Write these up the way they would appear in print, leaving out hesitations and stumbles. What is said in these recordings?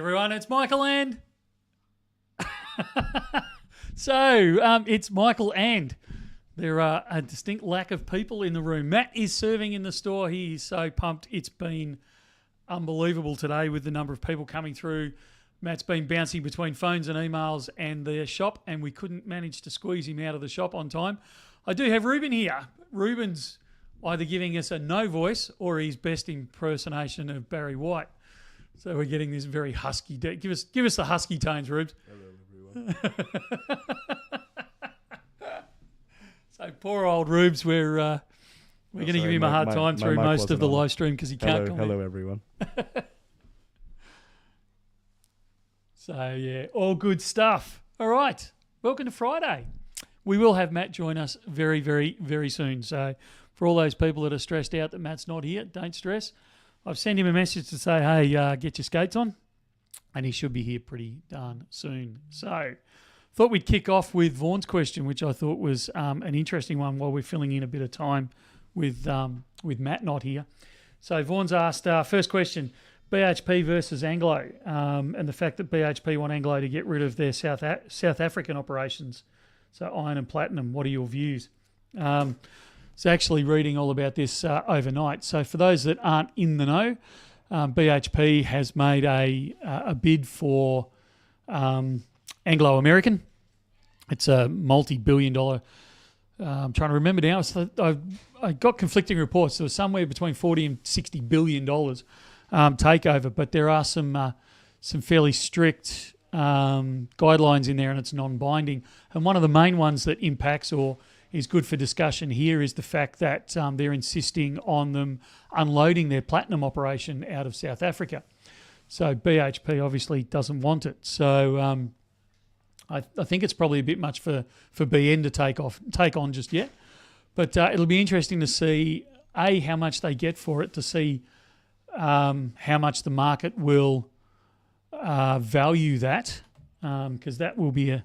everyone, it's Michael and... So, it's Michael and... There are a distinct lack of people in the room. Matt is serving in the store. He is so pumped. It's been unbelievable today with the number of people coming through. Matt's been bouncing between phones and emails and the shop, and we couldn't manage to squeeze him out of the shop on time. I do have Ruben here. Ruben's either giving us a no voice or his best impersonation of Barry White. So we're getting this very husky. Give us the husky tones, Rubes. Hello, everyone. So poor old Rubes, we're going to give him a hard time through most of the live stream because he can't comment. Hello, everyone. So, yeah, all good stuff. All right, welcome to Friday. We will have Matt join us very, very, very soon. So for all those people that are stressed out that Matt's not here, don't stress. I've sent him a message to say, hey, get your skates on, and he should be here pretty darn soon. So thought we'd kick off with Vaughn's question, which I thought was an interesting one while we're filling in a bit of time with Matt not here. So Vaughn's asked, first question, BHP versus Anglo, and the fact that BHP want Anglo to get rid of their South African operations, so iron and platinum. What are your views? So actually reading all about this overnight. So for those that aren't in the know, BHP has made a bid for Anglo American. It's a multi-billion-dollar. I'm trying to remember now. I got conflicting reports. There was somewhere between $40 and $60 billion takeover, but there are some fairly strict guidelines in there, and it's non-binding. And one of the main ones that impacts or is good for discussion here is the fact that they're insisting on them unloading their platinum operation out of South Africa. So BHP obviously doesn't want it. So I think it's probably a bit much for BN to take on just yet. But it'll be interesting to see, A, how much they get for it, to see how much the market will value that, because that will be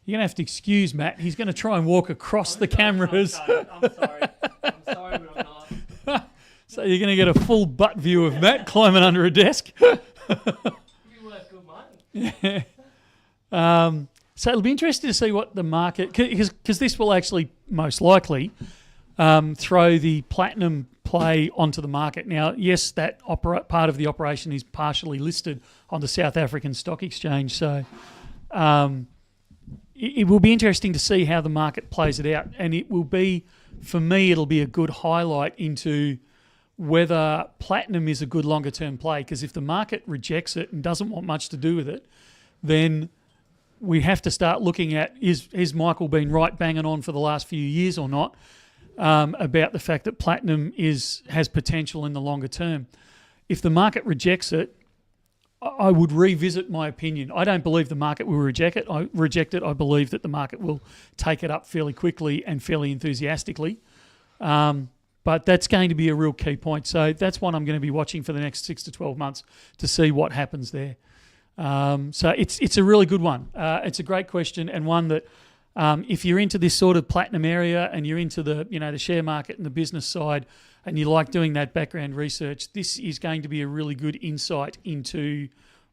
you're going to have to excuse Matt. He's going to try and walk across the cameras. I'm sorry, but I'm not. So you're going to get a full butt view of Matt climbing under a desk. It'd be worth good money. Yeah. So it'll be interesting to see what the market, because this will actually most likely throw the platinum play onto the market. Now, yes, that part of the operation is partially listed on the South African Stock Exchange. So it will be interesting to see how the market plays it out. And it will be, for me, it'll be a good highlight into whether platinum is a good longer-term play. Because if the market rejects it and doesn't want much to do with it, then we have to start looking at, is Michael been right banging on for the last few years or not, about the fact that platinum has potential in the longer term. If the market rejects it, I would revisit my opinion. I don't believe the market will reject it. I believe that the market will take it up fairly quickly and fairly enthusiastically. But that's going to be a real key point. So that's one I'm going to be watching for the next 6 to 12 months to see what happens there. So it's a really good one. It's a great question, and one that if you're into this sort of platinum area and you're into the share market and the business side, and you like doing that background research, this is going to be a really good insight into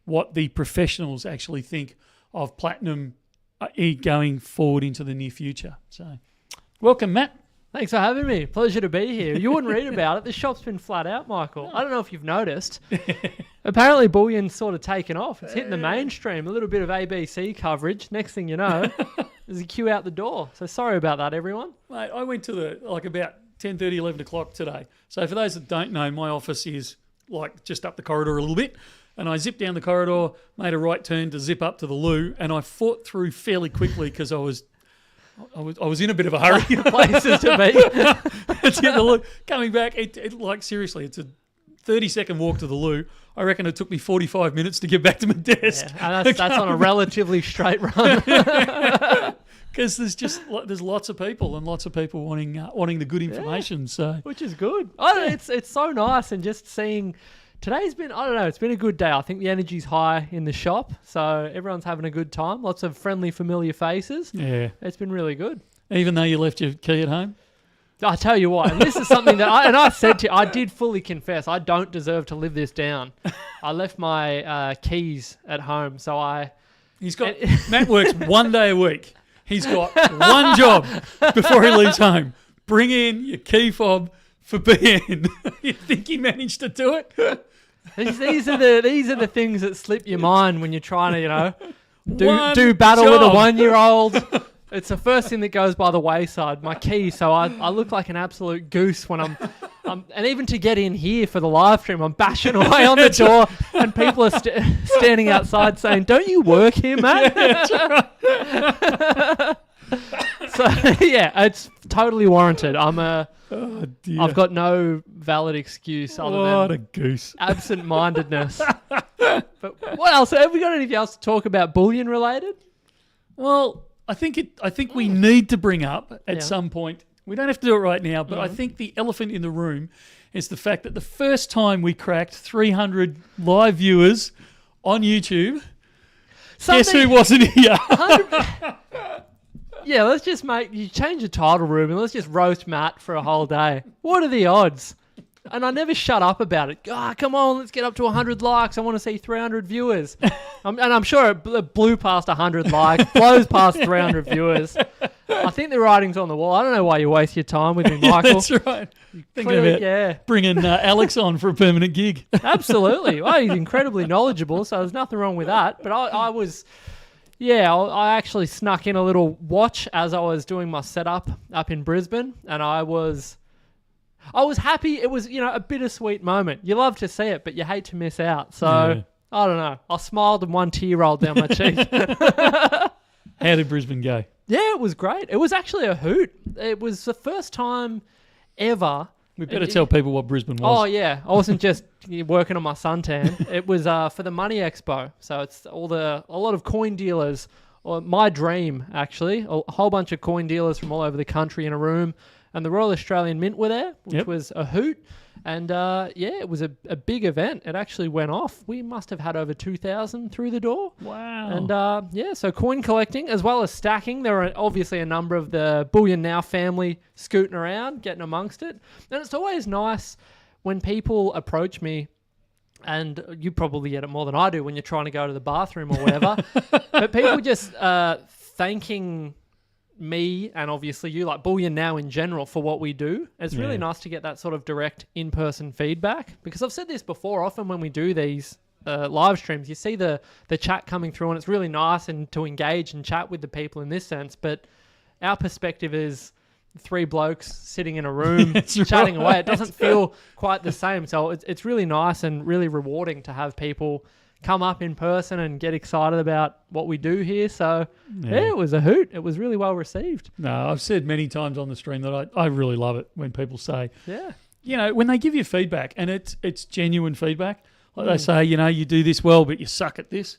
what the professionals actually think of platinum going forward into the near future. So, welcome, Matt. Thanks for having me. Pleasure to be here. You wouldn't read about it. The shop's been flat out, Michael. I don't know if you've noticed. Apparently, Bullion's sort of taken off. It's hitting the mainstream. A little bit of ABC coverage. Next thing you know, there's a queue out the door. So sorry about that, everyone. Mate, I went to about 10:30, 11 o'clock today. So for those that don't know, my office is just up the corridor a little bit. And I zipped down the corridor, made a right turn to zip up to the loo, and I fought through fairly quickly because I was in a bit of a hurry. Places to be. Coming back, seriously, it's a 30-second walk to the loo. I reckon it took me 45 minutes to get back to my desk. Yeah, and that's on a relatively straight run. Because there's lots of people and lots of people wanting the good information. So which is good. It's so nice, and just seeing. Today's been, I don't know, it's been a good day. I think the energy's high in the shop, so everyone's having a good time. Lots of friendly, familiar faces. Yeah. It's been really good. Even though you left your key at home? I tell you what, and this is something that I said to you, I did fully confess, I don't deserve to live this down. I left my keys at home, so Matt works 1 day a week. He's got one job before he leaves home. Bring in your key fob for BN. You think he managed to do it? These are the things that slip your mind when you're trying to, do battle job. with a 1-year-old. It's the first thing that goes by the wayside, my key. So I look like an absolute goose when I'm and even to get in here for the live stream, I'm bashing away on the door and people are standing outside saying, "Don't you work here, Matt?" Yeah, that's right. So yeah, it's totally warranted. Oh, dear. I've got no valid excuse other What than a goose. absent-mindedness. But what else? Have we got anything else to talk about bullion related? Well, I think we need to bring up at Yeah. some point. We don't have to do it right now, but I think the elephant in the room is the fact that the first time we cracked 300 live viewers on YouTube, guess who wasn't here? Yeah, let's just change the title room and let's just roast Matt for a whole day. What are the odds? And I never shut up about it. Come on, let's get up to 100 likes. I want to see 300 viewers. And I'm sure it blew past 100 likes, blows past 300 viewers. I think the writing's on the wall. I don't know why you waste your time with me, Michael. That's right. Thinking Clearly, about bringing Alex on for a permanent gig. Absolutely. Well, he's incredibly knowledgeable, so there's nothing wrong with that. But I actually snuck in a little watch as I was doing my setup up in Brisbane, and I was happy. It was, a bittersweet moment. You love to see it, but you hate to miss out. So, Yeah. I don't know. I smiled and one tear rolled down my cheek. How did Brisbane go? Yeah, it was great. It was actually a hoot. It was the first time ever. We better tell people what Brisbane was. Oh, yeah. I wasn't just working on my suntan. It was for the Money Expo. So it's a lot of coin dealers, or my dream, actually. A whole bunch of coin dealers from all over the country in a room. And the Royal Australian Mint were there, which was a hoot. And it was a big event. It actually went off. We must have had over 2,000 through the door. Wow. And so coin collecting as well as stacking. There are obviously a number of the Bullion Now family scooting around, getting amongst it. And it's always nice when people approach me, and you probably get it more than I do when you're trying to go to the bathroom or whatever. But people just thanking me and obviously you, like Bullion Now in general, for what we do. It's really nice to get that sort of direct in-person feedback, because I've said this before, often when we do these live streams, you see the chat coming through and it's really nice and to engage and chat with the people in this sense, but our perspective is 3 blokes sitting in a room chatting away. It doesn't feel quite the same. So it's really nice and really rewarding to have people come up in person and get excited about what we do here. So, it was a hoot. It was really well received. No, I've said many times on the stream that I really love it when people say, when they give you feedback and it's genuine feedback. Like they say, you do this well, but you suck at this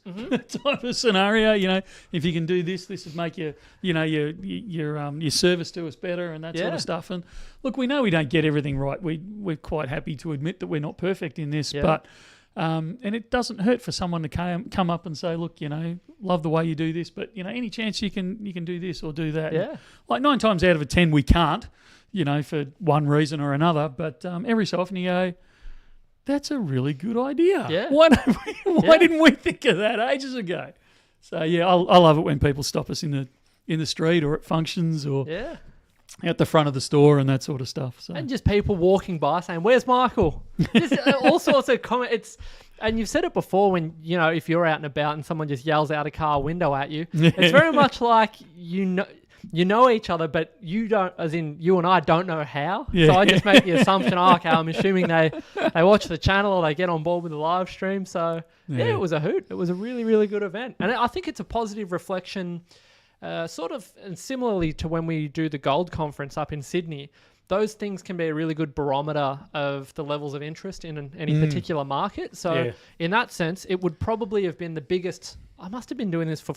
type of scenario. If you can do this would make your service to us better and that sort of stuff. And look, we know we don't get everything right. We're quite happy to admit that we're not perfect in this, but and it doesn't hurt for someone to come up and say, look, love the way you do this, but any chance you can do this or do that. Yeah. Like 9 times out of 10 we can't, for one reason or another. But every so often you go, that's a really good idea. Yeah. Why didn't we think of that ages ago? So I love it when people stop us in the street or at functions or at the front of the store and that sort of stuff. So. And just people walking by saying, "Where's Michael?" Just all sorts of comments. And you've said it before when, if you're out and about and someone just yells out a car window at you, it's very much like you know each other, but you don't, as in you and I don't know how. Yeah. So I just make the assumption, okay, I'm assuming they watch the channel or they get on board with the live stream. So it was a hoot. It was a really, really good event. And I think it's a positive reflection, sort of, and similarly to when we do the Gold Conference up in Sydney. Those things can be a really good barometer of the levels of interest in any particular market. So in that sense, it would probably have been the biggest. I must have been doing this for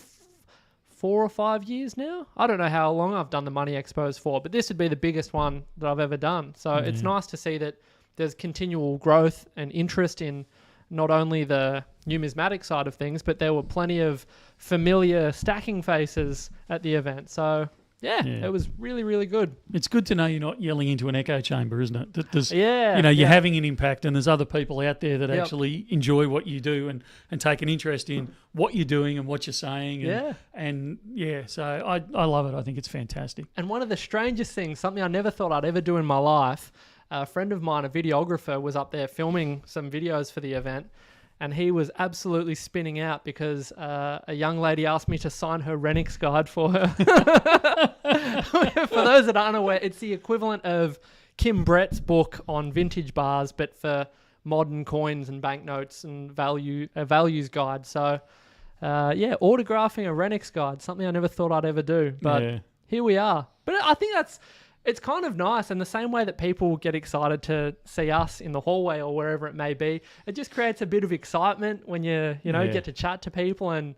4 or 5 years now. I don't know how long I've done the Money Expos for, but this would be the biggest one that I've ever done. So it's nice to see that there's continual growth and interest in not only the numismatic side of things, but there were plenty of familiar stacking faces at the event. So Yeah, Yeah. it was really, really good. It's good to know you're not yelling into an echo chamber, isn't it? That there's, Yeah, you're yeah. having an impact, and there's other people out there that Yep. actually enjoy what you do and take an interest in what you're doing and what you're saying. So I love it. I think it's fantastic. And one of the strangest things, something I never thought I'd ever do in my life, a friend of mine, a videographer, was up there filming some videos for the event, and he was absolutely spinning out because a young lady asked me to sign her Renix guide for her. For those that aren't aware, it's the equivalent of Kim Brett's book on vintage bars, but for modern coins and banknotes and values guide. So, autographing a Renix guide, something I never thought I'd ever do, but here we are. But I think it's kind of nice, and the same way that people get excited to see us in the hallway or wherever it may be, it just creates a bit of excitement when you get to chat to people. And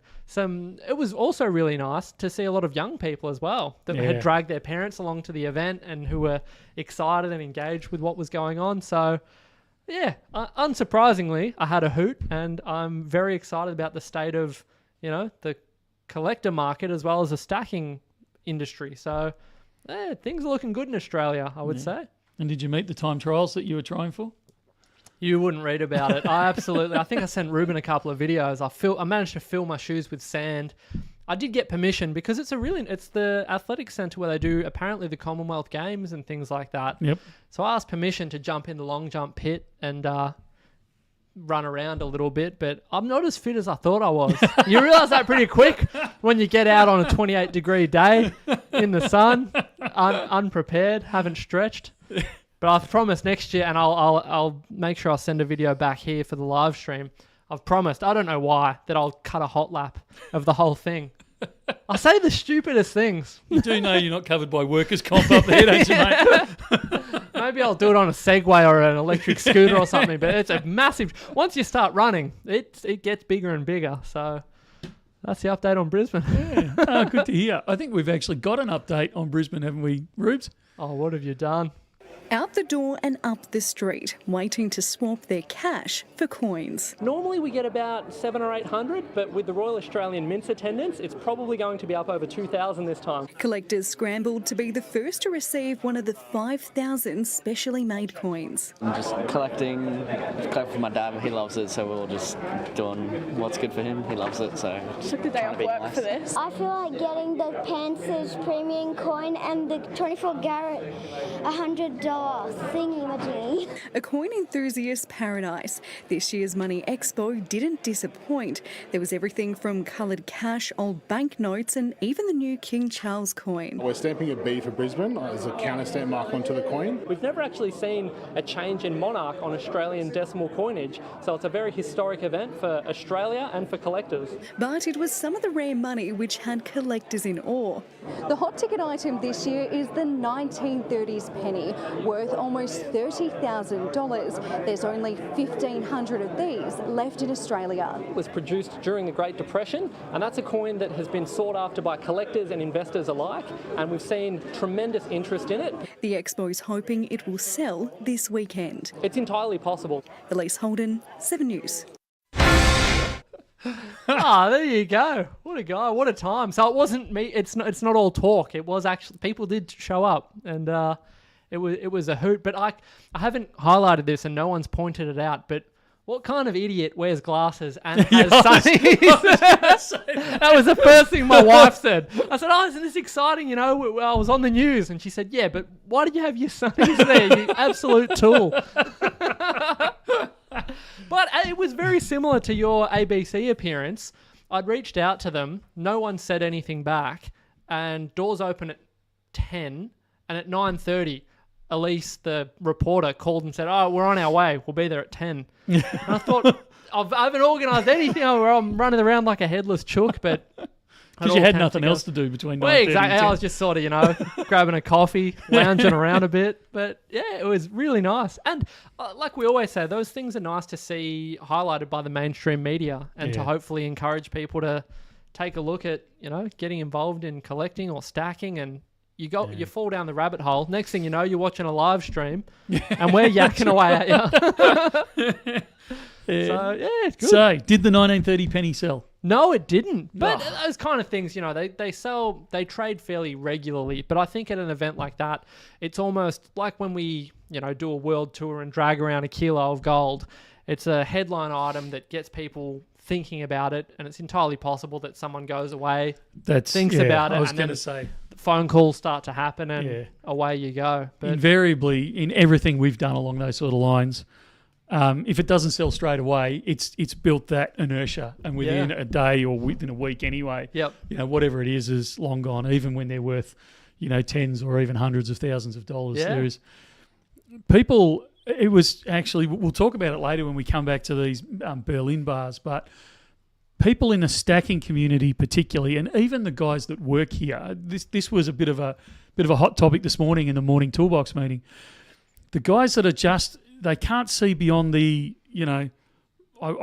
it was also really nice to see a lot of young people as well that had dragged their parents along to the event and who were excited and engaged with what was going on. So unsurprisingly, I had a hoot, and I'm very excited about the state of, the collector market as well as the stacking industry. So things are looking good in Australia, I would say. And did you meet the time trials that you were trying for? You wouldn't read about it. I think I sent Ruben a couple of videos. I managed to fill my shoes with sand. I did get permission because it's the athletic centre where they do apparently the Commonwealth Games and things like that. Yep. So I asked permission to jump in the long jump pit and run around a little bit, but I'm not as fit as I thought I was. You realise that pretty quick when you get out on a 28-degree day in the sun, unprepared, haven't stretched. But I promise next year, and I'll make sure I'll send a video back here for the live stream. I've promised, I don't know why, that I'll cut a hot lap of the whole thing. I say the stupidest things. You do know you're not covered by workers' comp up there, don't you, mate? Maybe I'll do it on a Segway or an electric scooter or something, but it's a massive... Once you start running, it gets bigger and bigger. So that's the update on Brisbane. Yeah. Good to hear. I think we've actually got an update on Brisbane, haven't we, Rubes? Oh, what have you done? Out the door and up the street, waiting to swap their cash for coins. Normally we get about 700 or 800, but with the Royal Australian Mint's attendance, it's probably going to be up over 2,000 this time. Collectors scrambled to be the first to receive one of the 5,000 specially made coins. I'm just collecting for my dad. He loves it, so we're all just doing what's good for him. He loves it, so Took the day off work for this. I feel like getting the Panthers premium coin and the 24 carat $100 thingy-majiggy. A coin enthusiast paradise. This year's Money Expo didn't disappoint. There was everything from coloured cash, old banknotes, and even the new King Charles coin. We're stamping a B for Brisbane as a counter stamp mark onto the coin. We've never actually seen a change in monarch on Australian decimal coinage, so it's a very historic event for Australia and for collectors. But it was some of the rare money which had collectors in awe. The hot ticket item this year is the 1930s penny, worth almost $30,000. There's only 1,500 of these left in Australia. It was produced during the Great Depression, and that's a coin that has been sought after by collectors and investors alike, and we've seen tremendous interest in it. The Expo's hoping it will sell this weekend. It's entirely possible. Elise Holden, 7 News. There you go. What a guy. What a time. So it wasn't me. It's not all talk. It was actually, people did show up, and it was a hoot. But I haven't highlighted this, and no one's pointed it out. But what kind of idiot wears glasses and has sunnies? That was the first thing my wife said. I said, "Oh, isn't this exciting? I was on the news," and she said, "Yeah, but why did you have your sunnies there? You absolute tool." But it was very similar to your ABC appearance. I'd reached out to them. No one said anything back. And doors open at 10. And at 9:30, Elise, the reporter, called and said, "Oh, we're on our way. We'll be there at 10. And I thought, I haven't organised anything. I'm running around like a headless chook, but... Because you had nothing else to do between 9:30 Well, exactly. and 10. I was just sort of, grabbing a coffee, lounging around a bit. But yeah, it was really nice. And like we always say, those things are nice to see highlighted by the mainstream media and to hopefully encourage people to take a look at, getting involved in collecting or stacking. And you fall down the rabbit hole. Next thing you know, you're watching a live stream and we're yakking away at you. So, yeah, it's good. So, did the 1930 penny sell? No, it didn't. But Oh. those kind of things, they trade fairly regularly. But I think at an event like that, it's almost like when we, do a world tour and drag around a kilo of gold. It's a headline item that gets people thinking about it, and it's entirely possible that someone goes away, thinks about it, I was and going then to say, phone calls start to happen, and Yeah. away you go. But invariably, in everything we've done along those sort of lines, if it doesn't sell straight away, it's built that inertia, and within a day or within a week anyway, Yep. Whatever it is long gone, even when they're worth, tens or even hundreds of thousands of dollars. Yeah. There's people. It was actually, we'll talk about it later when we come back to these Berlin bars, but people in the stacking community particularly, and even the guys that work here, this was a bit of a hot topic this morning in the morning toolbox meeting. The guys that are they can't see beyond the, I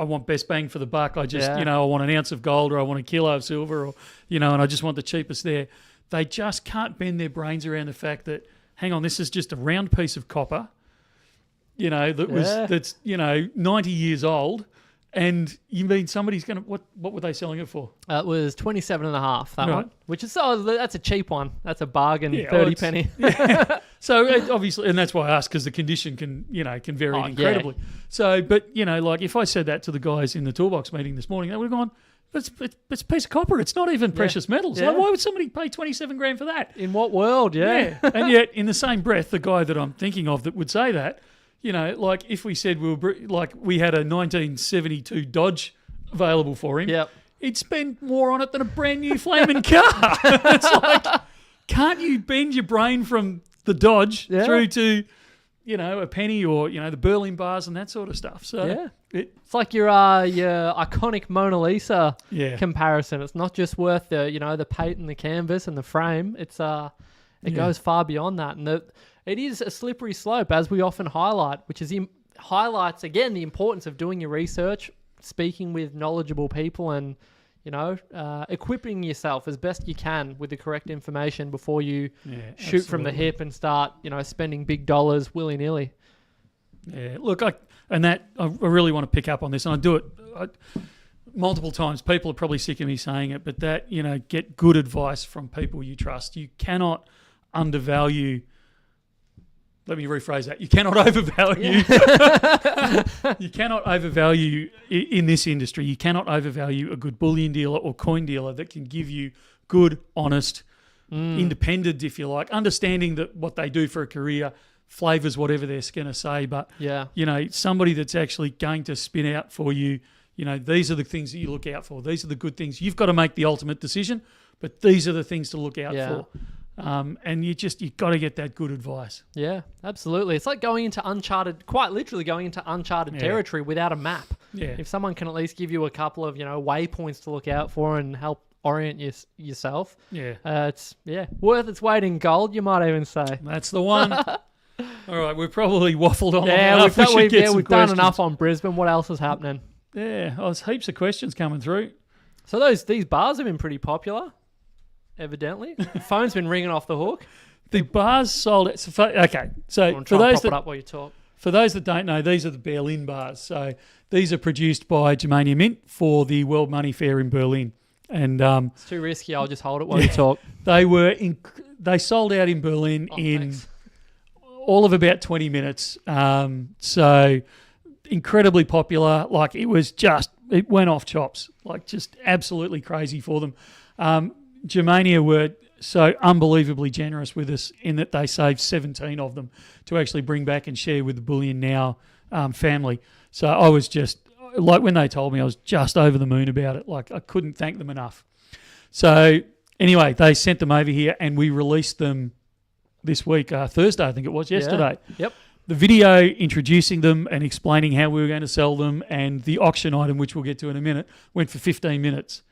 want best bang for the buck. I just, I want an ounce of gold, or I want a kilo of silver, or, and I just want the cheapest there. They just can't bend their brains around the fact that, hang on, this is just a round piece of copper, that's 90 years old, and you mean somebody's going to what were they selling it for? it was 27.5, that Right. one, which is that's a cheap one. That's a bargain, Yeah, 30 penny. So obviously, and that's why I asked, because the condition can vary incredibly. So, but like if I said that to the guys in the toolbox meeting this morning, they would have gone, it's a piece of copper. It's not even precious metals. Yeah. Like, why would somebody pay 27 grand for that? In what world? Yeah. And yet, in the same breath, the guy that I'm thinking of that would say that, like if we said we had a 1972 Dodge available for him, Yep. he'd spend more on it than a brand new flaming car. It's like, can't you bend your brain from the Dodge through to, a penny, or, the Berlin bars and that sort of stuff. So It's like your iconic Mona Lisa Yeah. comparison. It's not just worth the paint and the canvas and the frame. It's it goes far beyond that, and it is a slippery slope, as we often highlight, which is highlights again the importance of doing your research, speaking with knowledgeable people, and equipping yourself as best you can with the correct information before you shoot from the absolutely. hip and start spending big dollars willy nilly. Yeah, look, I really want to pick up on this, and I do it multiple times. People are probably sick of me saying it, but that, get good advice from people you trust. You cannot undervalue. Let me rephrase that. You cannot overvalue. You cannot overvalue in this industry. You cannot overvalue a good bullion dealer or coin dealer that can give you good, honest, independent, if you like, understanding that what they do for a career flavors whatever they're going to say. But somebody that's actually going to spin out for you. These are the things that you look out for. These are the good things. You've got to make the ultimate decision, but these are the things to look out for. And you've got to get that good advice. Yeah, absolutely. It's like quite literally going into uncharted territory without a map. Yeah. If someone can at least give you a couple of, waypoints to look out for and help orient yourself. Yeah. It's worth its weight in gold, you might even say. That's the one. All right, we've probably waffled on Yeah, enough. we've done questions. enough on Brisbane. What else is happening? Yeah, there's heaps of questions coming through. So these bars have been pretty popular, evidently. The phone's been ringing off the hook. The bars sold it. So for those Prop it up while you talk. For those that don't know, these are the Berlin bars. So these are produced by Germania Mint for the World Money Fair in Berlin. And It's too risky. I'll just hold it while you talk. they sold out in Berlin Thanks. all of about 20 minutes. So incredibly popular. Like it went off chops. Like just absolutely crazy for them. Germania were so unbelievably generous with us in that they saved 17 of them to actually bring back and share with the Bullion Now family. So I was just, like when they told me, I was just over the moon about it. Like I couldn't thank them enough. So anyway, they sent them over here and we released them this week, Thursday, I think it was, yesterday. Yeah. Yep. The video introducing them and explaining how we were going to sell them, and the auction item, which we'll get to in a minute, went for 15 minutes.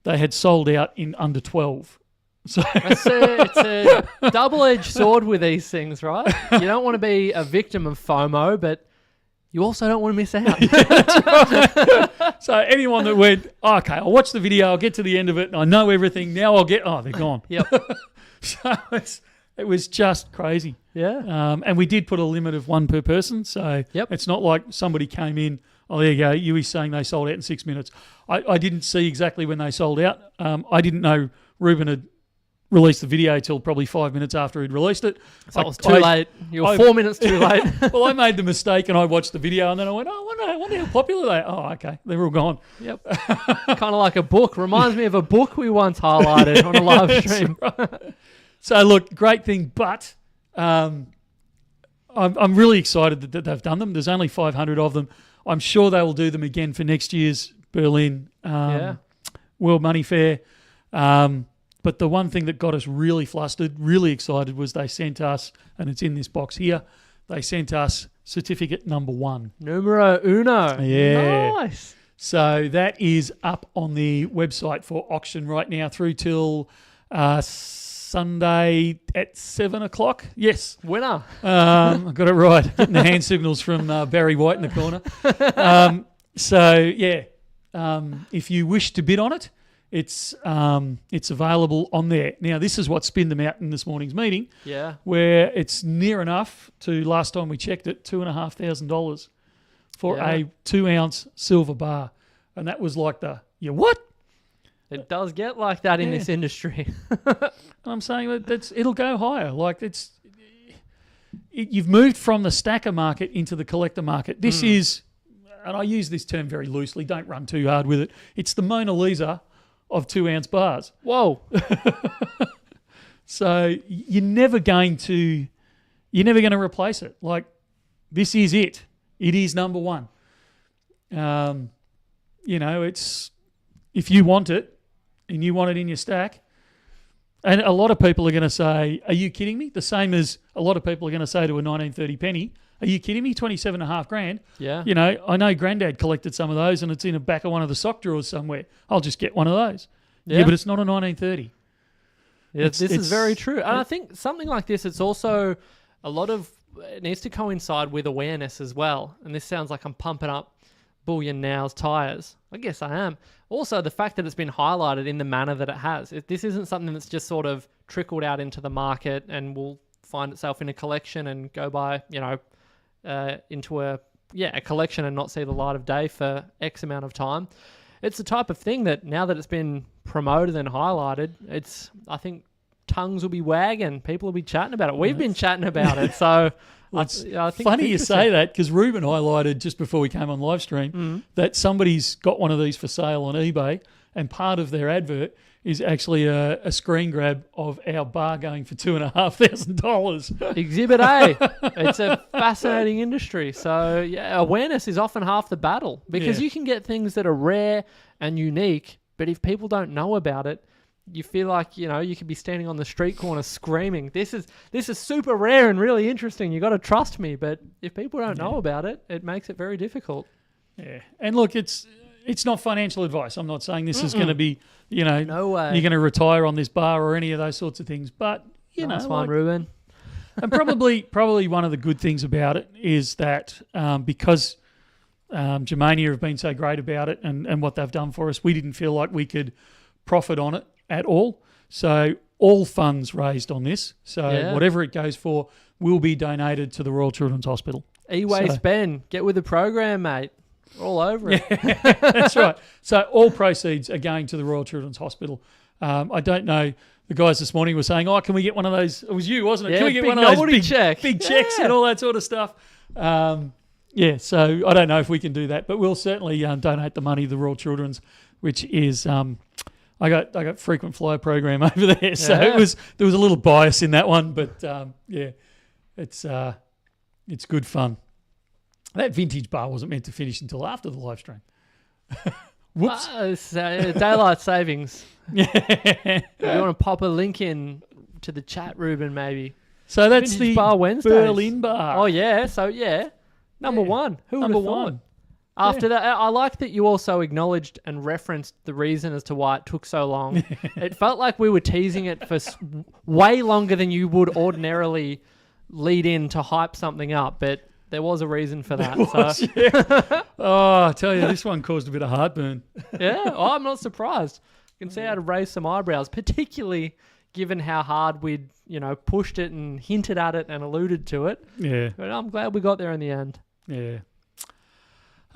They had sold out in under 12. So It's a double-edged sword with these things, right? You don't want to be a victim of FOMO, but you also don't want to miss out. So anyone that went, okay, I'll watch the video, I'll get to the end of it, and I know everything, now they're gone. Yep. So it was just crazy. Yeah. And we did put a limit of one per person, so Yep. it's not like somebody came in, Oh, there you go. Yui's saying they sold out in 6 minutes. I didn't see exactly when they sold out. I didn't know Ruben had released the video till probably 5 minutes after he'd released it. So it was too late. You were 4 minutes too late. Well, I made the mistake and I watched the video and then I went, I wonder how popular they are. Oh, okay. They're all gone. Yep. Kind of like a book. Reminds me of a book we once highlighted on a live stream. Right. So, look, great thing, but I'm really excited that they've done them. There's only 500 of them. I'm sure they will do them again for next year's Berlin World Money Fair. But the one thing that got us really flustered, really excited, was they sent us, and it's in this box here, they sent us certificate number 1. Numero uno. Yeah. Nice. So that is up on the website for auction right now through till Sunday at 7 o'clock. Yes. Winner. I got it right. Getting the hand signals from Barry White in the corner. If you wish to bid on it, it's available on there. Now, this is what spinned them out in this morning's meeting. Yeah. Where it's near enough to, last time we checked it, $2,500 for a 2-ounce silver bar. And that was like what? It does get like that in this industry. I'm saying that it'll go higher. Like you've moved from the stacker market into the collector market. This is, and I use this term very loosely, don't run too hard with it. It's the Mona Lisa of 2-ounce bars. Whoa. So you're never going to replace it. Like, this is it. It is number 1. It's, if you want it and you want it in your stack, and a lot of people are going to say, are you kidding me? The same as a lot of people are going to say to a 1930 penny, are you kidding me? 27.5 grand. Yeah. I know Granddad collected some of those and it's in the back of one of the sock drawers somewhere. I'll just get one of those. Yeah, but it's not a 1930. Yeah, this is very true. And I think something like this, it's also it needs to coincide with awareness as well. And this sounds like I'm pumping up Bullion Now's tyres. I guess I am. Also, the fact that it's been highlighted in the manner that it has. This isn't something that's just sort of trickled out into the market and will find itself in a collection and go by, into a collection and not see the light of day for X amount of time. It's the type of thing that now that it's been promoted and highlighted, I think tongues will be wagging. People will be chatting about it. We've been chatting about it. So I think funny you say that, because Ruben highlighted just before we came on live stream that somebody's got one of these for sale on eBay, and part of their advert is actually a screen grab of our bar going for $2,500. Exhibit A. It's a fascinating industry. So awareness is often half the battle, because you can get things that are rare and unique, but if people don't know about it, you feel like, you could be standing on the street corner screaming, this is super rare and really interesting. You got to trust me. But if people don't know about it, it makes it very difficult. Yeah. And look, it's not financial advice. I'm not saying this is going to be, no way. You're going to retire on this bar or any of those sorts of things. But, nice one, Ruben. And probably one of the good things about it is that because Germania have been so great about it and what they've done for us, we didn't feel like we could profit on it at all. So all funds raised on this, whatever it goes for, will be donated to the Royal Children's Hospital. E-Waste Ben, get with the program, mate. We're all over it. That's right. So all proceeds are going to the Royal Children's Hospital. I don't know. The guys this morning were saying, "Oh, can we get one of those?" It was you, wasn't it? Yeah, can we get one of those big checks and all that sort of stuff? So I don't know if we can do that, but we'll certainly donate the money to the Royal Children's, which is I got frequent flyer program over there, so there was a little bias in that one, but it's good fun. That vintage bar wasn't meant to finish until after the live stream. Whoops. Daylight savings. You want to pop a link in to the chat, Ruben, maybe? So that's Vintage the Bar Wednesdays. Berlin Bar. Oh, yeah. So, number one. Who would have thought? One. After that, I like that you also acknowledged and referenced the reason as to why it took so long. It felt like we were teasing it for way longer than you would ordinarily lead in to hype something up, but there was a reason for that. I tell you, this one caused a bit of heartburn. I'm not surprised. You can see how to raise some eyebrows, particularly given how hard we'd, pushed it and hinted at it and alluded to it. Yeah. But I'm glad we got there in the end. Yeah.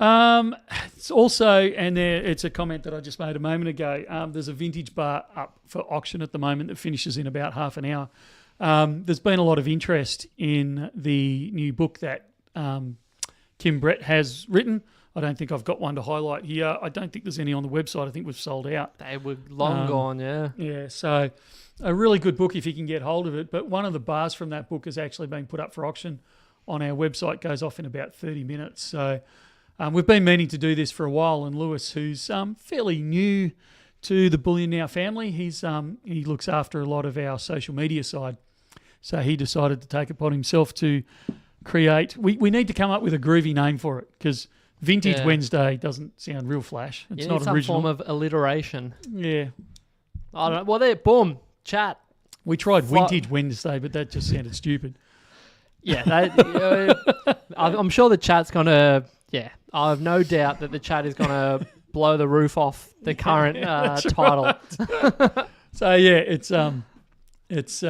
It's also, and it's a comment that I just made a moment ago. There's a vintage bar up for auction at the moment that finishes in about half an hour. There's been a lot of interest in the new book that Kim Brett has written. I don't think I've got one to highlight here. I don't think there's any on the website. I think we've sold out. They were long gone, yeah. Yeah, so a really good book if you can get hold of it. But one of the bars from that book has actually been put up for auction on our website, goes off in about 30 minutes. So we've been meaning to do this for a while, and Lewis, who's fairly new to the Bullion Now family, he looks after a lot of our social media side. So he decided to take it upon himself to create. We need to come up with a groovy name for it, because Vintage Wednesday doesn't sound real flash. It's not some original. form of alliteration. Yeah. I don't know. Well, there, boom, chat. We tried Vintage Wednesday, but that just sounded stupid. Yeah, I'm sure the chat's going to, I have no doubt that the chat is going to blow the roof off the current title. Right. So, yeah, it's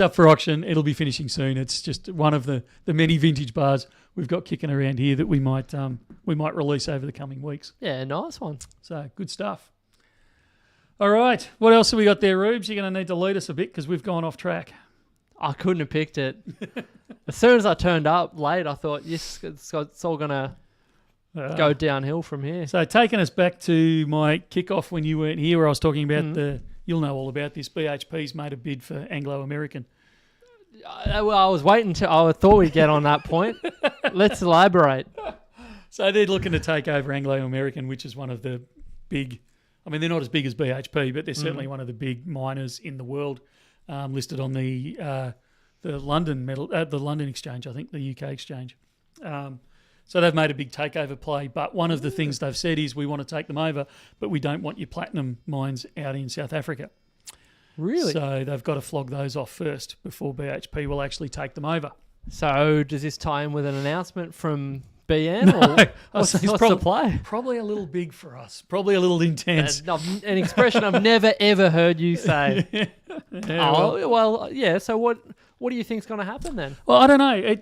up for auction. It'll be finishing soon. It's just one of the many vintage bars we've got kicking around here that we might release over the coming weeks. Yeah, nice one. So good stuff. All right, what else have we got there, Rubes? You're going to need to lead us a bit because we've gone off track. I couldn't have picked it. As soon as I turned up late, I thought, yes, it's all going to go downhill from here. So taking us back to my kickoff when you weren't here, where I was talking about you'll know all about this, BHP's made a bid for Anglo American. Well, I was waiting I thought we'd get on that point. Let's elaborate. So they're looking to take over Anglo American, which is one of the big, I mean, they're not as big as BHP, but they're certainly one of the big miners in the world, listed on the London the London Exchange, I think, the UK exchange. So they've made a big takeover play, but one of the things they've said is we want to take them over, but we don't want your platinum mines out in South Africa. Really? So they've got to flog those off first before BHP will actually take them over. So does this tie in with an announcement from BN? Or what's the play? Probably a little big for us. Probably a little intense. An expression I've never, ever heard you say. So what do you think's going to happen then? Well, I don't know.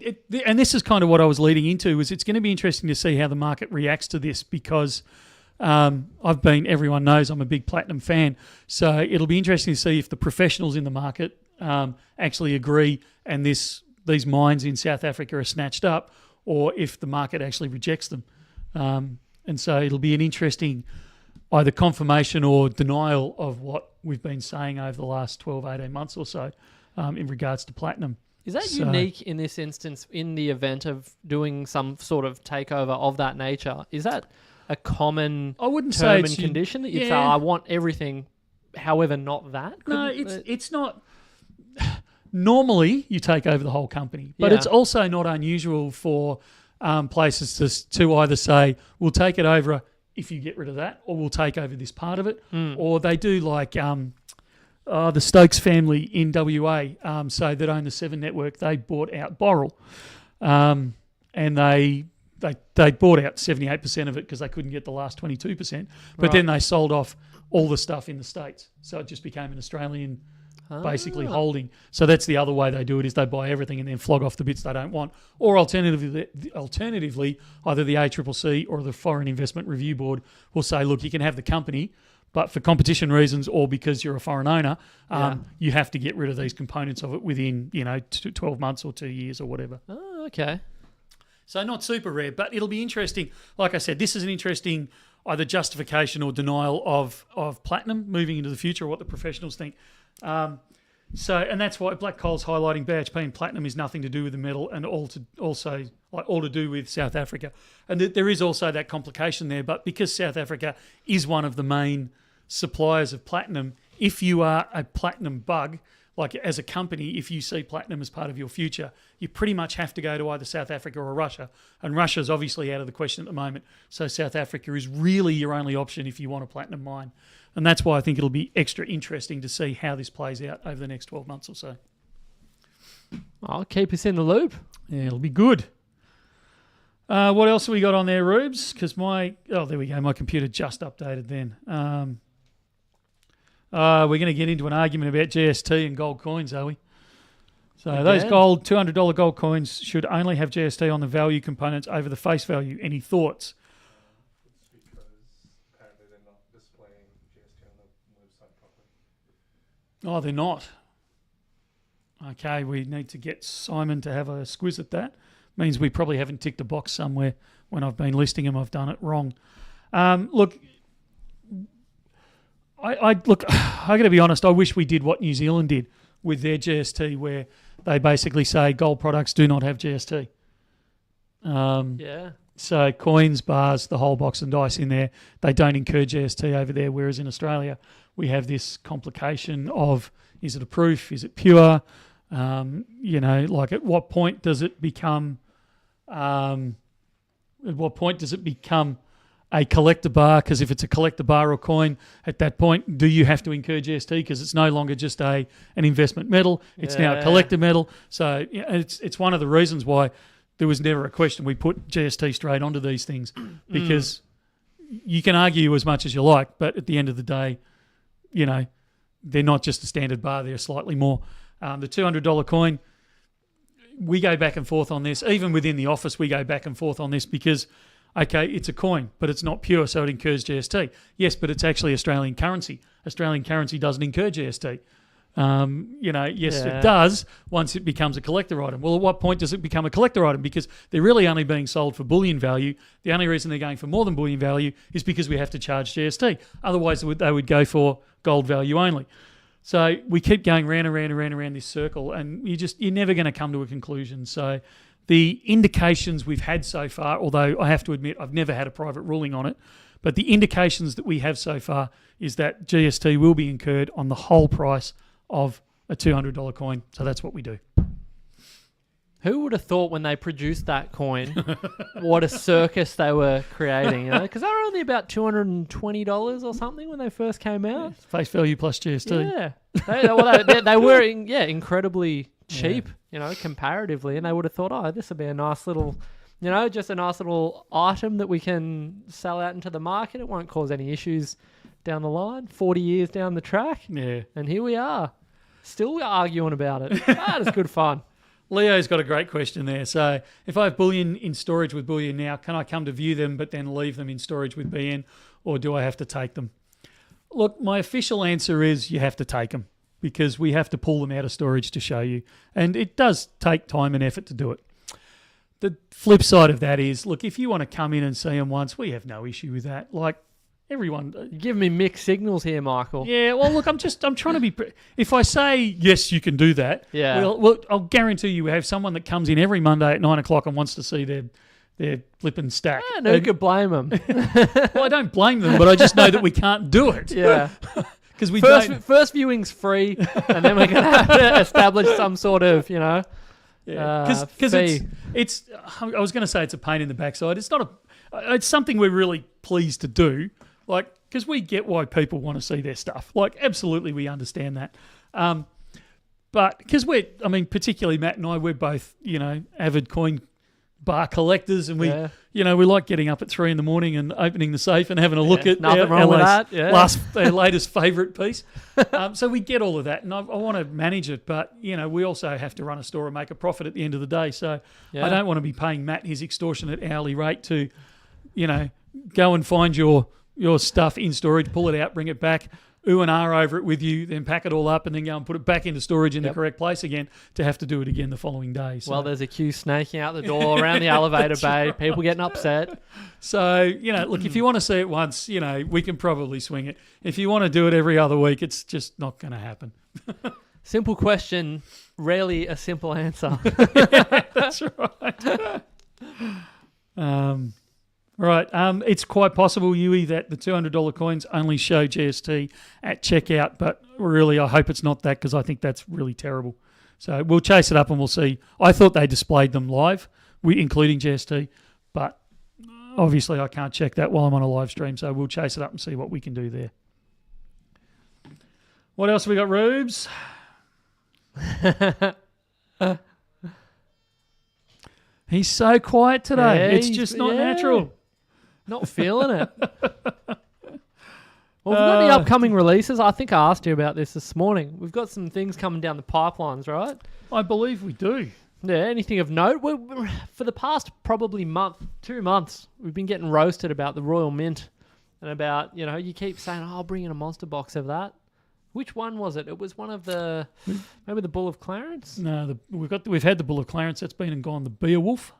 And this is kind of what I was leading into, is it's going to be interesting to see how the market reacts to this, because everyone knows I'm a big platinum fan. So it'll be interesting to see if the professionals in the market actually agree and these mines in South Africa are snatched up, or if the market actually rejects them. And so it'll be an interesting either confirmation or denial of what we've been saying over the last 12, 18 months or so in regards to platinum. Is that unique in this instance, in the event of doing some sort of takeover of that nature? Is that a common term and condition that you'd say, I want everything, however not that? No, it's not. Normally, you take over the whole company, but it's also not unusual for places to either say, we'll take it over if you get rid of that, or we'll take over this part of it, or they do like the Stokes family in WA, so that own the Seven Network, they bought out Boral, and they bought out 78% of it because they couldn't get the last 22%. But then they sold off all the stuff in the States. So it just became an Australian basically holding. So that's the other way they do it, is they buy everything and then flog off the bits they don't want. Or alternatively, either the ACCC or the Foreign Investment Review Board will say, look, you can have the company, but for competition reasons or because you're a foreign owner, you have to get rid of these components of it within 12 months or 2 years or whatever. Oh, okay. So not super rare, but it'll be interesting. Like I said, this is an interesting either justification or denial of platinum moving into the future, or what the professionals think. And that's why Black Coal's highlighting BHP and platinum is nothing to do with the metal, and all to do with South Africa. And there is also that complication there, but because South Africa is one of the main suppliers of platinum, if you are a platinum bug, like as a company, if you see platinum as part of your future, you pretty much have to go to either South Africa or Russia. And Russia's obviously out of the question at the moment. So South Africa is really your only option if you want a platinum mine. And that's why I think it'll be extra interesting to see how this plays out over the next 12 months or so. I'll keep us in the loop. Yeah, it'll be good. What else have we got on there, Rubes? Because there we go. My computer just updated then. We're going to get into an argument about GST and gold coins, are we? So those Again. $200 gold coins should only have GST on the value components over the face value. Any thoughts? It's because apparently they're not displaying GST on the website properly. Oh, they're not. Okay, we need to get Simon to have a squiz at that. Means we probably haven't ticked a box somewhere. When I've been listing them, I've done it wrong. Look, I got to be honest. I wish we did what New Zealand did with their GST, where they basically say gold products do not have GST. Yeah. So coins, bars, the whole box and dice in there, they don't incur GST over there. Whereas in Australia, we have this complication of, is it a proof? Is it pure? Like at what point does it become a collector bar? Because if it's a collector bar or coin, at that point, do you have to incur GST? Because it's no longer just an investment metal; it's now a collector metal. So it's one of the reasons why there was never a question. We put GST straight onto these things because you can argue as much as you like, but at the end of the day, they're not just a standard bar; they're slightly more. The $200 coin, we go back and forth on this. Even within the office, we go back and forth on this because, okay, it's a coin, but it's not pure, so it incurs GST. Yes, but it's actually Australian currency. Australian currency doesn't incur GST. It does once it becomes a collector item. Well, at what point does it become a collector item? Because they're really only being sold for bullion value. The only reason they're going for more than bullion value is because we have to charge GST. Otherwise, they would go for gold value only. So we keep going round and round and round and round this circle, and you're never going to come to a conclusion. So the indications we've had so far, although I have to admit I've never had a private ruling on it, but the indications that we have so far is that GST will be incurred on the whole price of a $200 coin. So that's what we do. Who would have thought when they produced that coin what a circus they were creating? Because they were only about $220 or something when they first came out. Face value plus GST. Yeah, they were incredibly cheap, comparatively, and they would have thought, oh, this would be a nice little, just a nice little item that we can sell out into the market. It won't cause any issues down the line. 40 years down the track, and here we are, still arguing about it. It's good fun. Leo's got a great question there. So if I have bullion in storage with Bullion Now, can I come to view them but then leave them in storage with BN, or do I have to take them? Look, my official answer is you have to take them because we have to pull them out of storage to show you. And it does take time and effort to do it. The flip side of that is, look, if you want to come in and see them once, we have no issue with that. Like, everyone. You're giving me mixed signals here, Michael. Yeah, well, look, I'm trying to be. If I say yes, you can do that. Yeah. Well, I'll guarantee you we have someone that comes in every Monday at 9 o'clock and wants to see their flipping stack. And who could blame them? Well, I don't blame them, but I just know that we can't do it. Yeah. Because we first viewing's free, and then we're going to have to establish some sort of, because fee. it's. I was going to say it's a pain in the backside. It's not a. It's something we're really pleased to do. Like, because we get why people want to see their stuff. Like, absolutely, we understand that. But because particularly Matt and I, we're both, avid coin bar collectors, and we like getting up at 3 a.m. and opening the safe and having a look at nothing wrong with that. Yeah. our latest favourite piece. So we get all of that, and I want to manage it, but we also have to run a store and make a profit at the end of the day. So I don't want to be paying Matt his extortionate hourly rate to, go and find your stuff in storage, pull it out, bring it back, ooh and ah over it with you, then pack it all up and then go and put it back into storage in the correct place again to have to do it again the following day. So. Well, there's a queue snaking out the door around the elevator bay, right. People getting upset. So, look, if you want to see it once, we can probably swing it. If you want to do it every other week, it's just not going to happen. Simple question, rarely a simple answer. That's right. Right, it's quite possible, Yui, that the $200 coins only show GST at checkout, but really I hope it's not that because I think that's really terrible. So we'll chase it up and we'll see. I thought they displayed them live, including GST, but obviously I can't check that while I'm on a live stream, so we'll chase it up and see what we can do there. What else have we got, Rubes? He's so quiet today. Yeah, it's just not natural. Not feeling it. Well, we've got any upcoming releases? I think I asked you about this morning. We've got some things coming down the pipelines, right? I believe we do. Yeah, anything of note? For the past probably 2 months, we've been getting roasted about the Royal Mint and about, you keep saying, I'll bring in a monster box of that. Which one was it? It was one of maybe the Bull of Clarence? No, we've had the Bull of Clarence. That's been and gone. The Beowulf.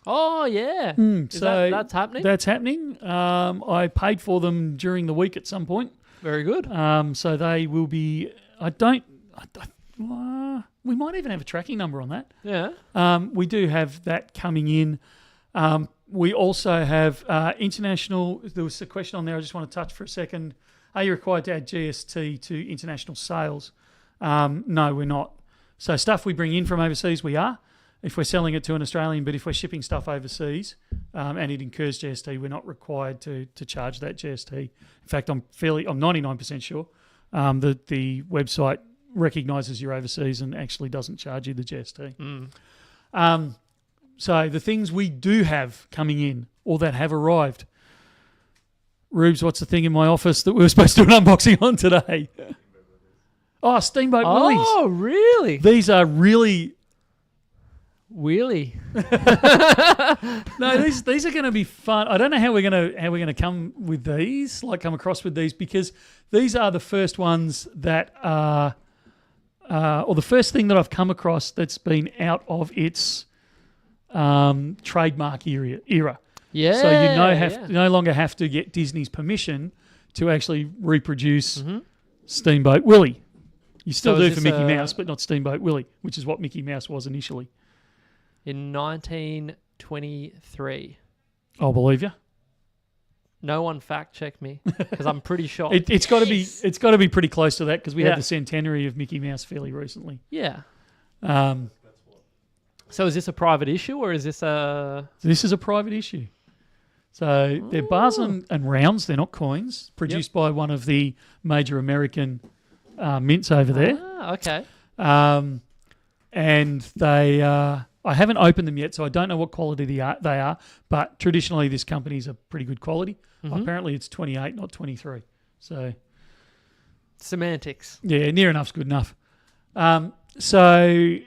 Oh, yeah. So that's happening? That's happening. I paid for them during the week at some point. Very good. So they will be. We might even have a tracking number on that. Yeah. We do have that coming in. We also have international. There was a question on there I just want to touch for a second. Are you required to add GST to international sales? No, we're not. So stuff we bring in from overseas, we are. If we're selling it to an Australian, but if we're shipping stuff overseas and it incurs GST, we're not required to charge that GST. In fact, I'm 99% sure that the website recognises you're overseas and actually doesn't charge you the GST. So the things we do have coming in or that have arrived. Rubes, what's the thing in my office that we were supposed to do an unboxing on today? Oh, Steamboat Willies. Oh, really? These are really... Wheelie. No, these are going to be fun. I don't know how we're going to come with these, come across with these, because these are the first ones that are, or the first thing that I've come across that's been out of its trademark era. Yeah. So you no longer have to get Disney's permission to actually reproduce Steamboat Willie. You still do for Mickey Mouse, but not Steamboat Willie, which is what Mickey Mouse was initially. In 1923. I'll believe you. No one fact check me because I'm pretty shocked. It's got to be pretty close to that because we had the centenary of Mickey Mouse fairly recently. Yeah. So is this a private issue or is this a... This is a private issue. So they're bars and rounds. They're not coins. Produced by one of the major American mints over there. Ah, okay. And they... I haven't opened them yet, so I don't know what quality they are. But traditionally, this company's a pretty good quality. Apparently, it's 28, not 23. So semantics. Yeah, near enough's good enough. So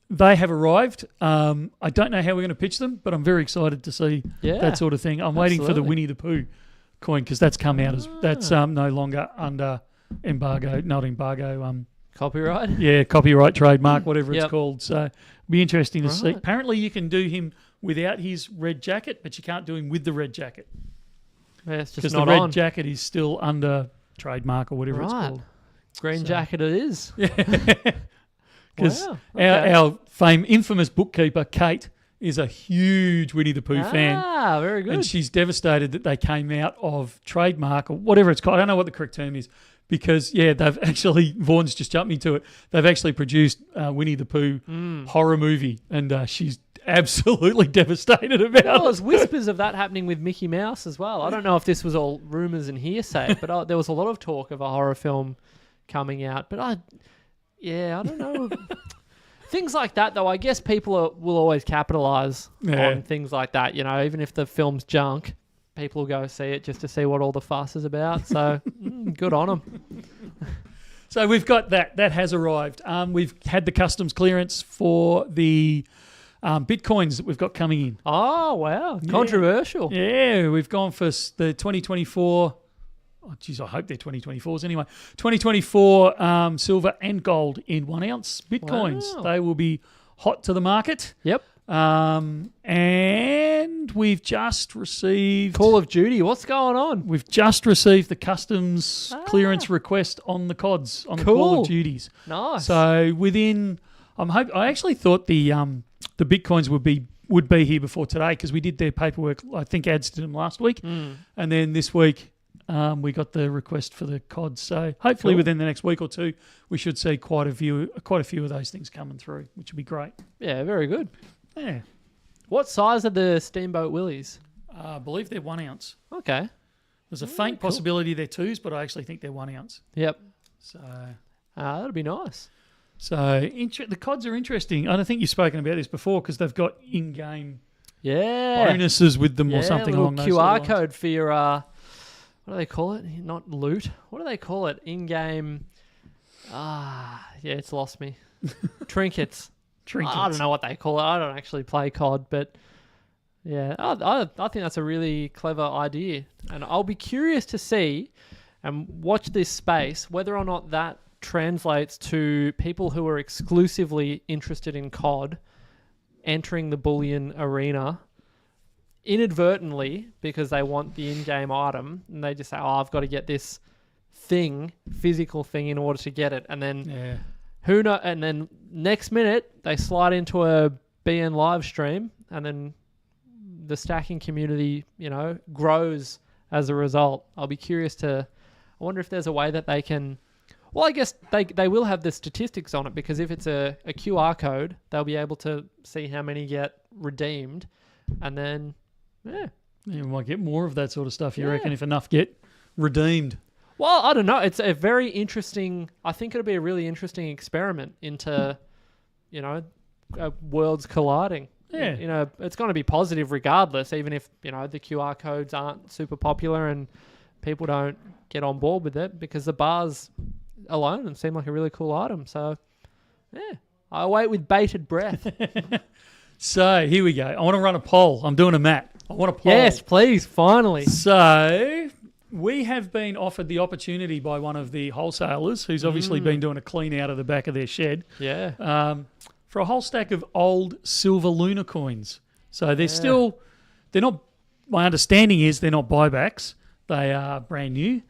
they have arrived. I don't know how we're going to pitch them, but I'm very excited to see that sort of thing. I'm waiting for the Winnie the Pooh coin because that's come out as that's no longer under embargo, not embargo. Copyright? Yeah, copyright, trademark, whatever it's called. So it'll be interesting to see. Apparently you can do him without his red jacket, but you can't do him with the red jacket. Yeah, it's just because not the red on. jacket is still under trademark or whatever it's called. Green jacket it is. Yeah. Because our infamous bookkeeper, Kate, is a huge Winnie the Pooh fan. Ah, very good. And she's devastated that they came out of trademark or whatever it's called. I don't know what the correct term is. Because, they've actually, Vaughan's just jumped me to it, they've actually produced Winnie the Pooh horror movie, and she's absolutely devastated about it. Well, there's whispers of that happening with Mickey Mouse as well. I don't know if this was all rumours and hearsay, but there was a lot of talk of a horror film coming out. But I don't know. Things like that, though, I guess people will always capitalise on things like that. Even if the film's junk. People will go see it just to see what all the fuss is about. So good on them. So we've got that. That has arrived. We've had the customs clearance for the Bitcoins that we've got coming in. Oh, wow. Controversial. Yeah, we've gone for the 2024... Oh, geez, I hope they're 2024s anyway. 2024 silver and gold in 1 ounce Bitcoins. Wow. They will be hot to the market. Yep. And we've just received... Call of Duty, what's going on? We've just received the customs clearance request on the CODs, on the Call of Duties. Nice. So within... I actually thought the Bitcoins would be here before today because we did their paperwork, I think ads to them last week. And then this week we got the request for the CODs. So hopefully within the next week or two we should see quite a few of those things coming through, which would be great. Yeah, very good. Yeah. What size are the Steamboat Willies? I believe they're 1 ounce. Okay. There's a faint possibility they're 2s, but I actually think they're 1 ounce. Yep. So that'd be nice. So the CODs are interesting. I don't think you've spoken about this before because they've got in-game bonuses with them or something along those QR lines. code for your what do they call it? Not loot. What do they call it? In-game. Yeah, it's lost me. Trinkets. I don't know what they call it. I don't actually play COD, but yeah, I think that's a really clever idea. And I'll be curious to see and watch this space, whether or not that translates to people who are exclusively interested in COD entering the Bullion arena inadvertently because they want the in-game item, and they just say, "Oh, I've got to get this physical thing, in order to get it," and then who know? And then next minute they slide into a BN live stream, and then the stacking community, grows as a result. I'll be curious to. I wonder if there's a way that they can. Well, I guess they will have the statistics on it, because if it's a QR code, they'll be able to see how many get redeemed, and then you might get more of that sort of stuff. You reckon if enough get redeemed? Well, I don't know. It's a very interesting. I think it'll be a really interesting experiment into, worlds colliding. Yeah. It's going to be positive regardless, even if the QR codes aren't super popular and people don't get on board with it, because the bars alone seem like a really cool item. So, I wait with bated breath. So here we go. I want to run a poll. I'm doing a Matt. I want a poll. Yes, please, finally. So we have been offered the opportunity by one of the wholesalers, who's obviously been doing a clean out of the back of their shed. Yeah. For a whole stack of old silver Lunar coins. So they're not, my understanding is they're not buybacks. They are brand new.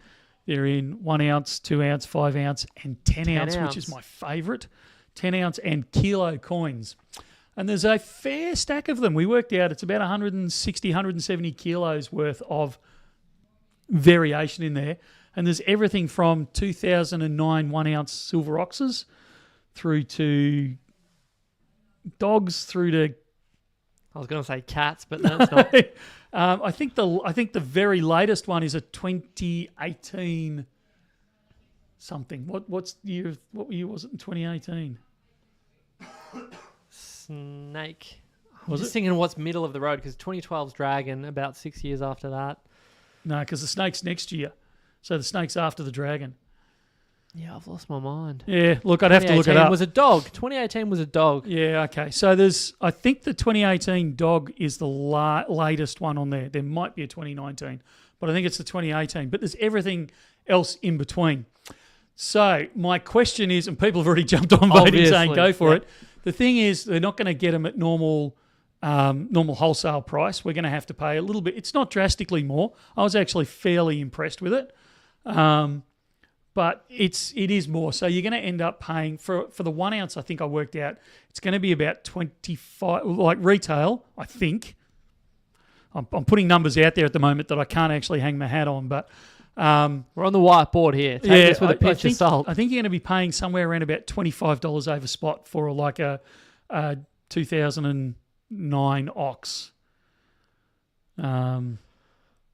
They're in 1 ounce, 2 ounce, 5 ounce, and 10 ounce, which is my favourite. 10 ounce and kilo coins. And there's a fair stack of them. We worked out it's about 160, 170 kilos worth of variation in there. And there's everything from 2009 1 ounce silver oxes through to dogs, through to... I was going to say cats, but no, it's not. I think the very latest one is a 2018 something. What year was it in 2018? Snake. Was I'm just it? thinking what's middle of the road, because 2012's Dragon, about 6 years after that. No, because the snake's next year. So the snake's after the dragon. Yeah, I've lost my mind. Yeah, look, I'd have to look it up. Was a dog. 2018 was a dog. Yeah, okay. So I think the 2018 dog is the latest one on there. There might be a 2019, but I think it's the 2018. But there's everything else in between. So my question is, and people have already jumped on voting saying go for it. The thing is, they're not going to get them at normal wholesale price. We're going to have to pay a little bit. It's not drastically more. I was actually fairly impressed with it. But it is more. So you're going to end up paying for the 1 ounce. I think I worked out it's going to be about 25, like retail. I think I'm putting numbers out there at the moment that I can't actually hang my hat on. But we're on the whiteboard here. Take this with a pinch of salt. I think you're going to be paying somewhere around about $25 over spot for like a 2009 ox.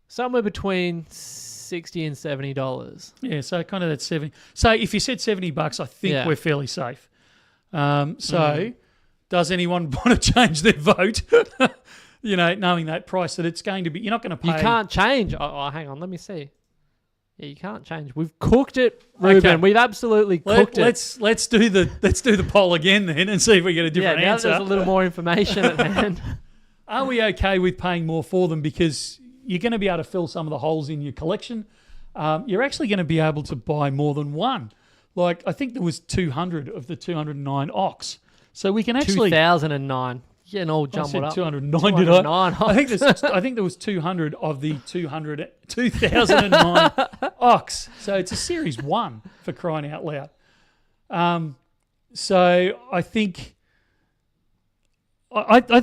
Somewhere between $60 and $70. Yeah, so kind of that 70. So if you said $70, I think we're fairly safe. Does anyone want to change their vote? Knowing that price, that it's going to be, you're not going to pay. You can't change. Oh, hang on, let me see. Yeah, you can't change. We've cooked it, Ruben. Okay. We've absolutely cooked it. Let's do the poll again then and see if we get a different answer. Now there's a little more information at hand. Are we okay with paying more for them, because you're going to be able to fill some of the holes in your collection? You're actually going to be able to buy more than one. Like, I think there was 200 of the 209 ox. So we can actually... 2009. Getting all jumbled up. 209, did I? I think there was 200 of the 2009 ox. So it's a series 1, for crying out loud. So I think... I actually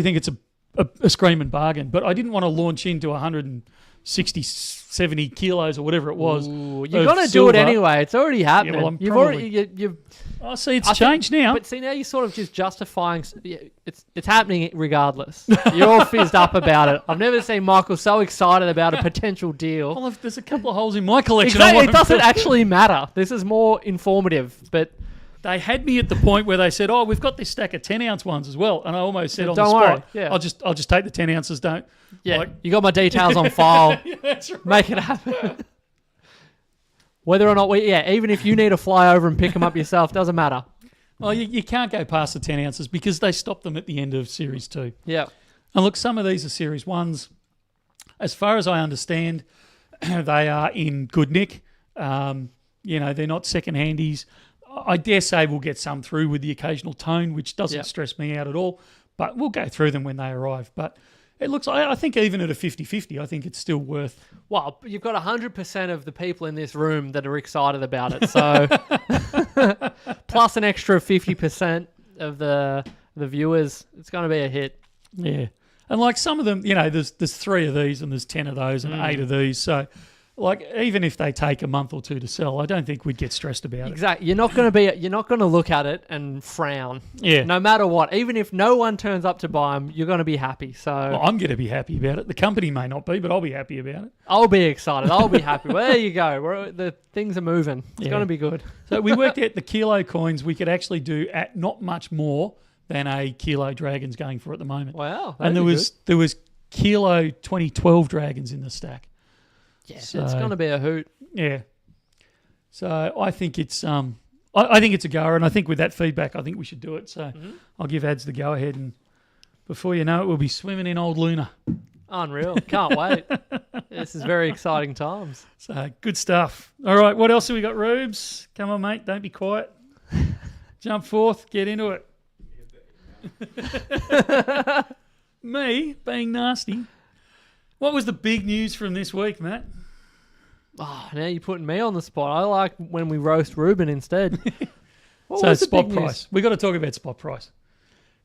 think it's a screaming bargain, but I didn't want to launch into 160, 70 kilos or whatever it was. Ooh, you're going to do it anyway. It's already happening. Yeah, well, I see it's changed now. But see, now you're sort of just justifying. It's happening regardless. You're all fizzed up about it. I've never seen Michael so excited about a potential deal. Well, if there's a couple of holes in my collection. Exactly, it doesn't actually matter. This is more informative, but... They had me at the point where they said, "Oh, we've got this stack of 10-ounce ones as well," and I almost said on the Don't spot, worry, yeah. "I'll just take the 10 ounces." Don't. Yeah, Like- you got my details on file. Yeah, that's right. Make it happen. Whether or not even if you need to fly over and pick them up yourself, doesn't matter. Well, you can't go past the 10 ounces because they stopped them at the end of Series 2. Yeah. And look, some of these are Series 1s. As far as I understand, they are in good nick. They're not second-handies. I dare say we'll get some through with the occasional tone, which doesn't stress me out at all. But we'll go through them when they arrive. But it looks, I think even at a 50-50, I think it's still worth. Well, you've got 100% of the people in this room that are excited about it. So plus an extra 50% of the viewers, it's going to be a hit. Yeah. And like some of them, there's 3 of these and there's 10 of those and 8 of these. So like even if they take a month or 2 to sell, I don't think we'd get stressed about it. Exactly. You're not going to look at it and frown. Yeah. No matter what. Even if no one turns up to buy them, you're going to be happy. So Well, I'm going to be happy about it. The company may not be, but I'll be happy about it. I'll be excited. I'll be happy. Well, there you go. The things are moving. It's Yeah. going to be good. So we worked out the kilo coins we could actually do at not much more than a kilo dragons going for at the moment. Wow. And there was kilo 2012 dragons in the stack. Yes, it's going to be a hoot. Yeah. So I think it's I think it's a goer, and I think with that feedback, I think we should do it. So I'll give ads the go ahead, and before you know it, we'll be swimming in old Luna. Unreal. Can't wait. This is very exciting times. So good stuff. All right, what else have we got, Rubes? Come on, mate. Don't be quiet. Jump forth. Get into it. Me being nasty. What was the big news from this week, Matt? Oh, now you're putting me on the spot. I like when we roast Ruben instead. What So was the spot big price. news? We got to talk about spot price.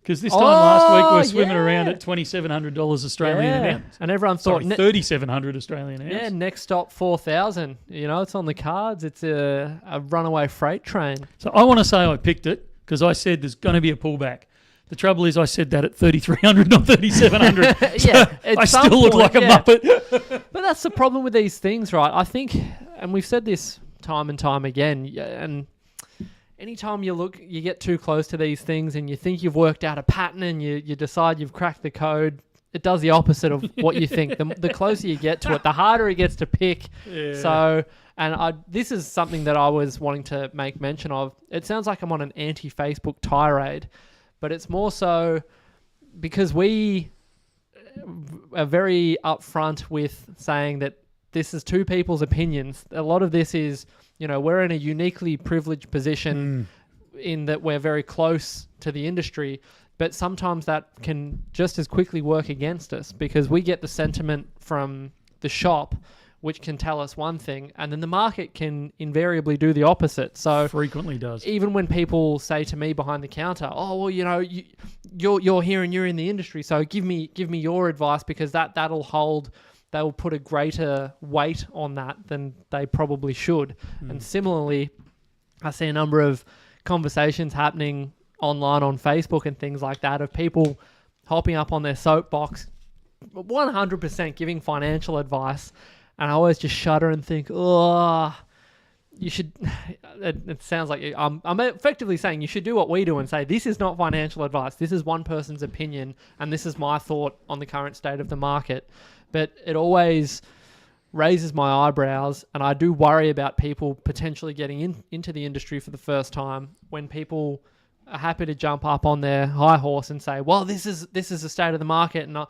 Because this time last week we were swimming yeah. around at $2,700 Australian an Yeah. ounce. And everyone Sorry, thought... 3,700 Australian an ounce. Yeah, next stop 4,000. It's on the cards. It's a runaway freight train. So I want to say I picked it because I said there's going to be a pullback. The trouble is I said that at 3,300, not 3,700. Yeah, at I some still look point, like a yeah. Muppet. But that's the problem with these things, right? I think, and we've said this time and time again, and anytime you get too close to these things and you think you've worked out a pattern and you decide you've cracked the code, it does the opposite of what you think. The closer you get to it, the harder it gets to pick. Yeah. So, and this is something that I was wanting to make mention of. It sounds like I'm on an anti-Facebook tirade, but it's more so because we are very upfront with saying that this is two people's opinions. A lot of this is, we're in a uniquely privileged position in that we're very close to the industry, but sometimes that can just as quickly work against us because we get the sentiment from the shop, which can tell us one thing, and then the market can invariably do the opposite. So Frequently does. even when people say to me behind the counter, "Oh, well, you're here and you're in the industry, so give me your advice because that'll hold." They'll put a greater weight on that than they probably should. And similarly, I see a number of conversations happening online on Facebook and things like that of people hopping up on their soapbox, 100% giving financial advice. And I always just shudder and think, oh, you should, it sounds like I'm effectively saying you should do what we do and say, this is not financial advice. This is one person's opinion. And this is my thought on the current state of the market. But it always raises my eyebrows. And I do worry about people potentially getting into the industry for the first time when people are happy to jump up on their high horse and say, well, this is the state of the market. And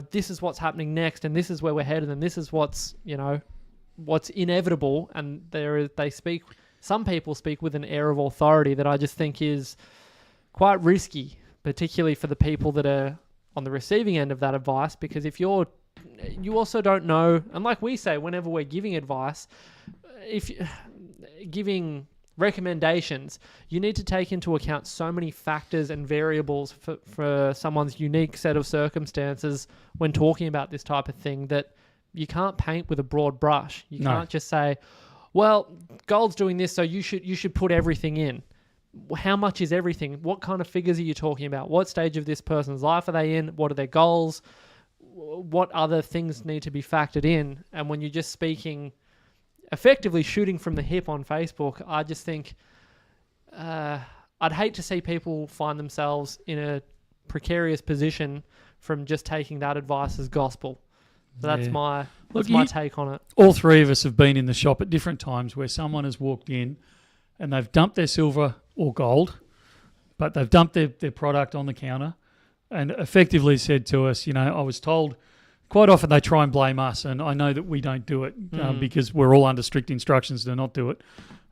this is what's happening next, and this is where we're headed, and this is what's inevitable. And some people speak with an air of authority that I just think is quite risky, particularly for the people that are on the receiving end of that advice, because if you also don't know, and like we say, whenever we're giving advice, giving recommendations, you need to take into account so many factors and variables for someone's unique set of circumstances when talking about this type of thing that you can't paint with a broad brush. You can't just say, well, gold's doing this, so you should put everything in. How much is everything? What kind of figures are you talking about? What stage of this person's life are they in? What are their goals? What other things need to be factored in? And when you're just speaking effectively shooting from the hip on Facebook, I just think I'd hate to see people find themselves in a precarious position from just taking that advice as gospel. So that's Yeah. my Look, my take on it. All three of us have been in the shop at different times where someone has walked in and they've dumped their silver or gold, but they've dumped their product on the counter and effectively said to us, I was told quite often they try and blame us, and I know that we don't do it because we're all under strict instructions to not do it.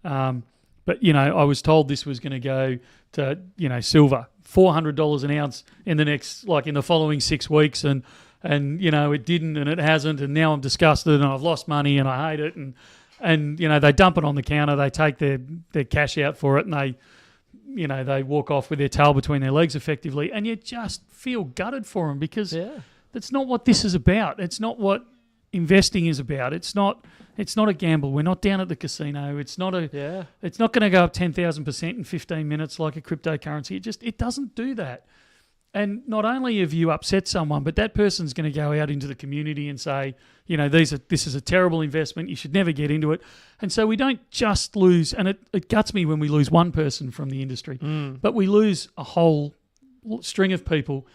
But, I was told this was going to go to, silver, $400 an ounce in the following 6 weeks, and it didn't and it hasn't, and now I'm disgusted and I've lost money and I hate it, and they dump it on the counter, they take their cash out for it, and they walk off with their tail between their legs effectively, and you just feel gutted for them because that's not what this is about. It's not what investing is about. It's not a gamble. We're not down at the casino. It's not going to go up 10,000% in 15 minutes like a cryptocurrency. It doesn't do that. And not only have you upset someone, but that person's going to go out into the community and say, this is a terrible investment. You should never get into it. And so we don't just lose, and it guts me when we lose one person from the industry, but we lose a whole string of people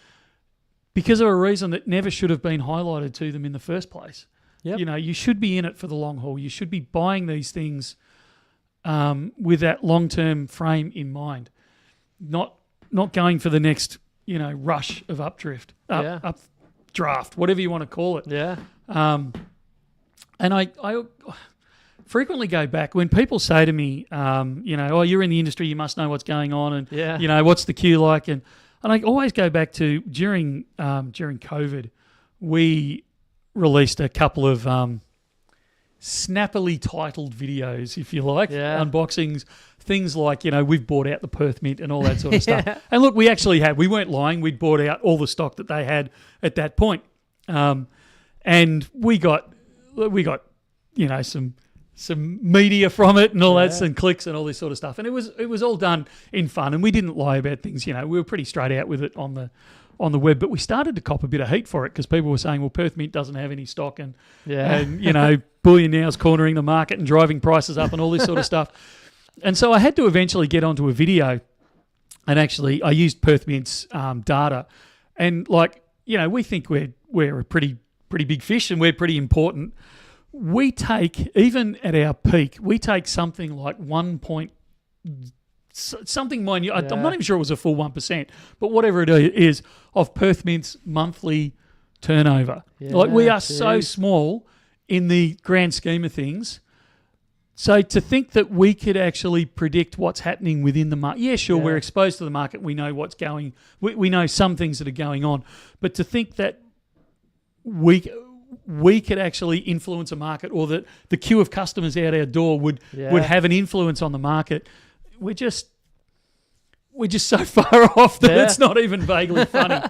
because of a reason that never should have been highlighted to them in the first place. Yep. You should be in it for the long haul. You should be buying these things with that long-term frame in mind, not going for the next rush of updraft, whatever you want to call it. Yeah. And I frequently go back when people say to me, you're in the industry, you must know what's going on, and what's the queue like, and I always go back to during COVID, we released a couple of snappily titled videos, if you like, unboxings, things like, we've bought out the Perth Mint and all that sort of stuff. And look, we actually had, we weren't lying, we'd bought out all the stock that they had at that point. And we got some media from it and all that, some clicks and all this sort of stuff. And it was all done in fun, and we didn't lie about things. We were pretty straight out with it on the web, but we started to cop a bit of heat for it because people were saying, well, Perth Mint doesn't have any stock, and Bullion Now is cornering the market and driving prices up and all this sort of stuff. And so I had to eventually get onto a video, and actually I used Perth Mint's data, and we think we're a pretty big fish and we're pretty important. We take, even at our peak, something like something minute. I'm not even sure it was a full 1%, but whatever it is of Perth Mint's monthly turnover. We are so small in the grand scheme of things. So to think that we could actually predict what's happening within the market, we're exposed to the market. We know what's going. We know some things that are going on, but to think that we could actually influence a market, or that the queue of customers out our door would have an influence on the market, we're just so far off that it's not even vaguely funny.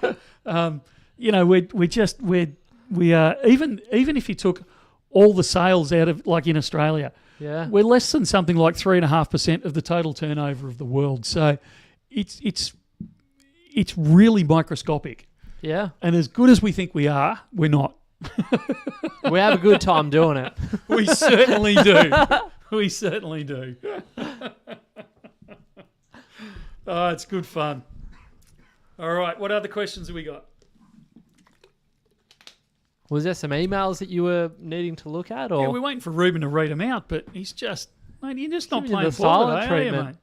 We are even if you took all the sales out of, like in Australia, we're less than something like 3.5% of the total turnover of the world. So it's really microscopic. Yeah. And as good as we think we are, we're not. We have a good time doing it. We certainly do. We certainly do. Oh, it's good fun. All right, what other questions have we got? Was there some emails that you were needing to look at? Or? Yeah, we're waiting for Ruben to read them out, but you're just not playing the forward, silent treatment. are you, mate?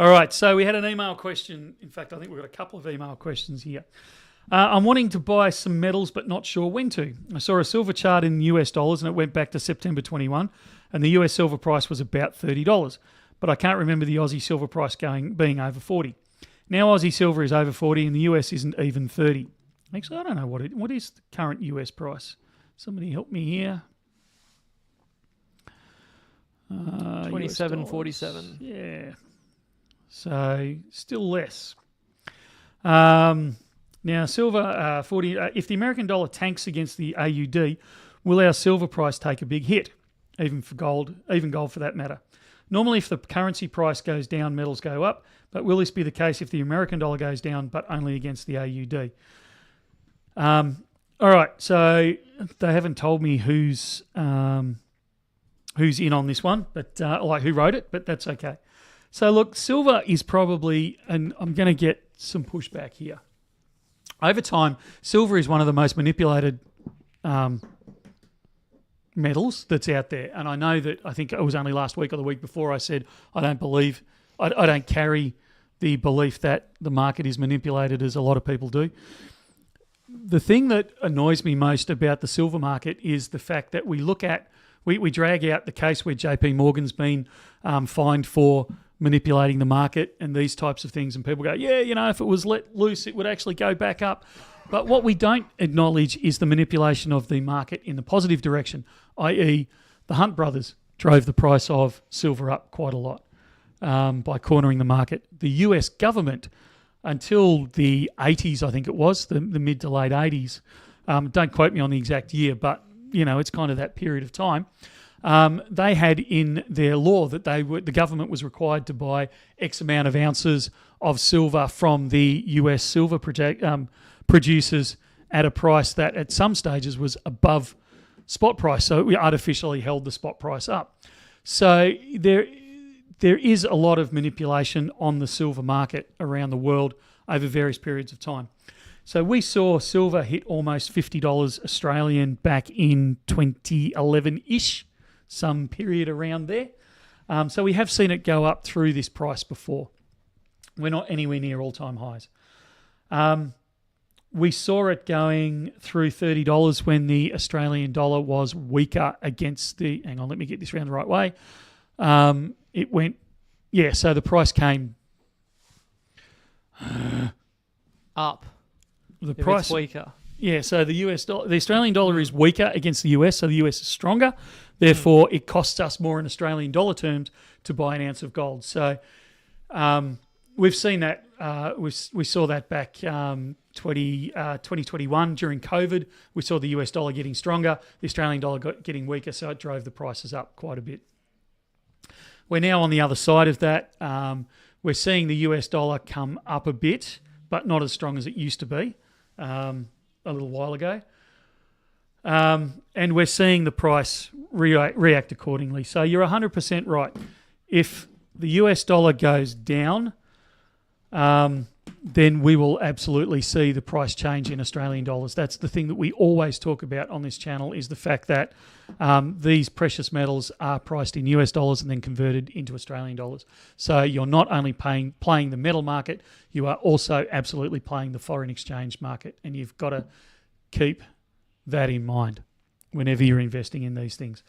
All right, so we had an email question. In fact, I think we've got a couple of email questions here. I'm wanting to buy some metals, but not sure when to. I saw a silver chart in US dollars, and it went back to September 21, and the US silver price was about $30. But I can't remember the Aussie silver price being over 40. Now Aussie silver is over 40, and the US isn't even 30. Actually, I don't know what is the current US price. Somebody help me here. 27.47. Yeah. So still less. Now, silver, 40. If the American dollar tanks against the AUD, will our silver price take a big hit? Even gold for that matter. Normally, if the currency price goes down, metals go up. But will this be the case if the American dollar goes down, but only against the AUD? All right. So they haven't told me who's in on this one, but who wrote it. But that's okay. So look, silver is probably, and I'm going to get some pushback here. Over time, silver is one of the most manipulated metals that's out there. And I know that, I think it was only last week or the week before, I said I don't carry the belief that the market is manipulated as a lot of people do. The thing that annoys me most about the silver market is the fact that we drag out the case where JP Morgan's been fined for manipulating the market and these types of things, and people go, yeah, if it was let loose, it would actually go back up. But what we don't acknowledge is the manipulation of the market in the positive direction, i.e. the Hunt brothers drove the price of silver up quite a lot by cornering the market. The US government, until the 80s, I think it was, the mid to late 80s, don't quote me on the exact year, but it's kind of that period of time. They had in their law that the government was required to buy X amount of ounces of silver from the US silver producers at a price that at some stages was above spot price. So we artificially held the spot price up. So there is a lot of manipulation on the silver market around the world over various periods of time. So we saw silver hit almost $50 Australian back in 2011-ish, some period around there. So we have seen it go up through this price before. We're not anywhere near all-time highs. We saw it going through $30 when the Australian dollar was weaker against the... Hang on, let me get this around the right way. It went... Yeah, so the price came... Up. The If price... it's weaker. Yeah, so the Australian dollar is weaker against the US, so the US is stronger. Therefore, it costs us more in Australian dollar terms to buy an ounce of gold. So we've seen that. We saw that back 2021 during COVID. We saw the US dollar getting stronger, the Australian dollar getting weaker, so it drove the prices up quite a bit. We're now on the other side of that. We're seeing the US dollar come up a bit, but not as strong as it used to be a little while ago. And we're seeing the price react accordingly. So you're 100% right. If the US dollar goes down, then we will absolutely see the price change in Australian dollars. That's the thing that we always talk about on this channel, is the fact that these precious metals are priced in US dollars and then converted into Australian dollars. So you're not only playing the metal market, you are also absolutely playing the foreign exchange market, and you've got to keep that in mind whenever you're investing in these things.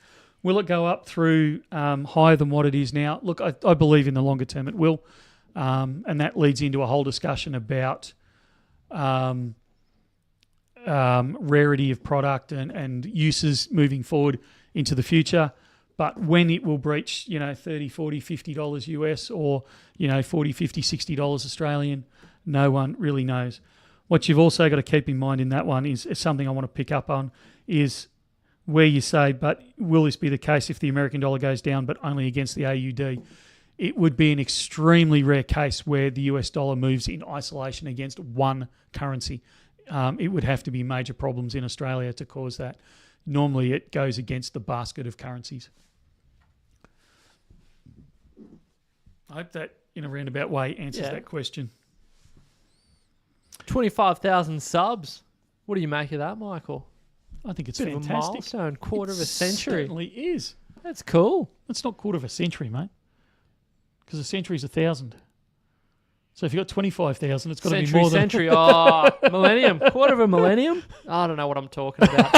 Will it go up through higher than what it is now? Look, I believe in the longer term it will. And that leads into a whole discussion about rarity of product and uses moving forward into the future. But when it will breach, $30, $40, $50 US or, $40, $50, $60 Australian, no one really knows. What you've also got to keep in mind in that one is something I want to pick up on, is where you say, but will this be the case if the American dollar goes down but only against the AUD? It would be an extremely rare case where the US dollar moves in isolation against one currency. It would have to be major problems in Australia to cause that. Normally it goes against the basket of currencies. I hope that in a roundabout way answers that question. 25,000 subs. What do you make of that, Michael? I think it's Bit fantastic. of a milestone, quarter of a century. It certainly is. That's cool. It's not quarter of a century, mate, because a century is 1,000. So if you've got 25,000, it's got to be more than... Century, millennium. Quarter of a millennium? I don't know what I'm talking about.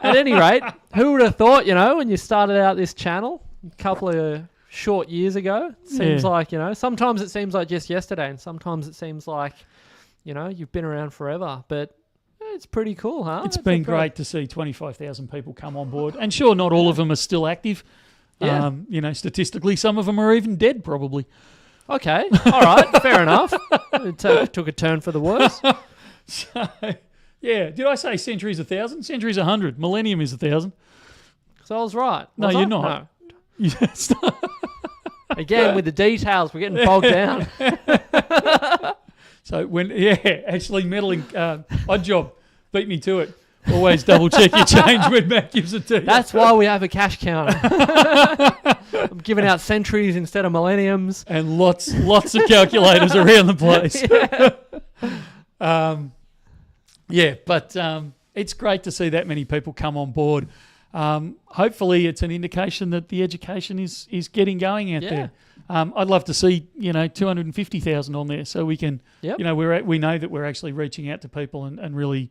At any rate, who would have thought, when you started out this channel a couple of short years ago, it seems like, sometimes it seems like just yesterday, and sometimes it seems like, you've been around forever. But it's pretty cool, huh? It's been great to see 25,000 people come on board. And sure, not all of them are still active. Yeah. Statistically, some of them are even dead, probably. Okay, all right, fair enough. It took a turn for the worse. So, yeah, did I say century is 1,000? Century is 100. Millennium is 1,000. So I was right. No, you're not. No. Yes. Again, with the details, we're getting bogged down. So actually meddling, odd job, beat me to it. Always double check your change when Matt gives it to you. That's why we have a cash counter. I'm giving out centuries instead of millenniums. And lots of calculators around the place. But it's great to see that many people come on board. Hopefully, it's an indication that the education is getting going out there. I'd love to see 250,000 on there, so we can we know that we're actually reaching out to people and really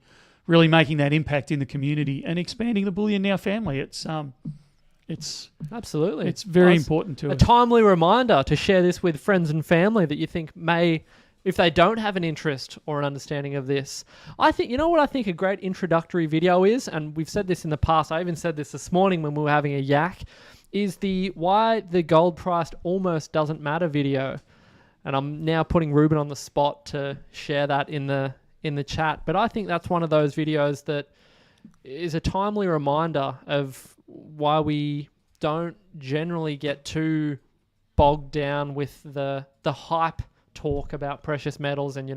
making that impact in the community and expanding the Bullion Now family. It's absolutely very important to a us. timely reminder to share this with friends and family that you think may, if they don't have an interest or an understanding of this. I think, what I think a great introductory video is, and we've said this in the past, I even said this morning when we were having a yak, is the why the gold price almost doesn't matter video. And I'm now putting Ruben on the spot to share that in the chat. But I think that's one of those videos that is a timely reminder of why we don't generally get too bogged down with the hype talk about precious metals and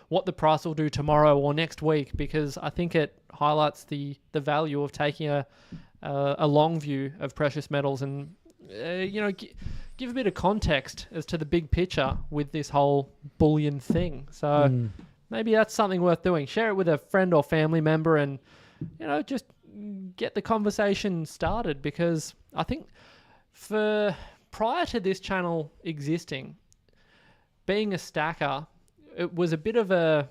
what the price will do tomorrow or next week, because I think it highlights the value of taking a long view of precious metals and give a bit of context as to the big picture with this whole bullion thing. So maybe that's something worth doing. Share it with a friend or family member and just get the conversation started, because I think prior to this channel existing, being a stacker, it was a bit of a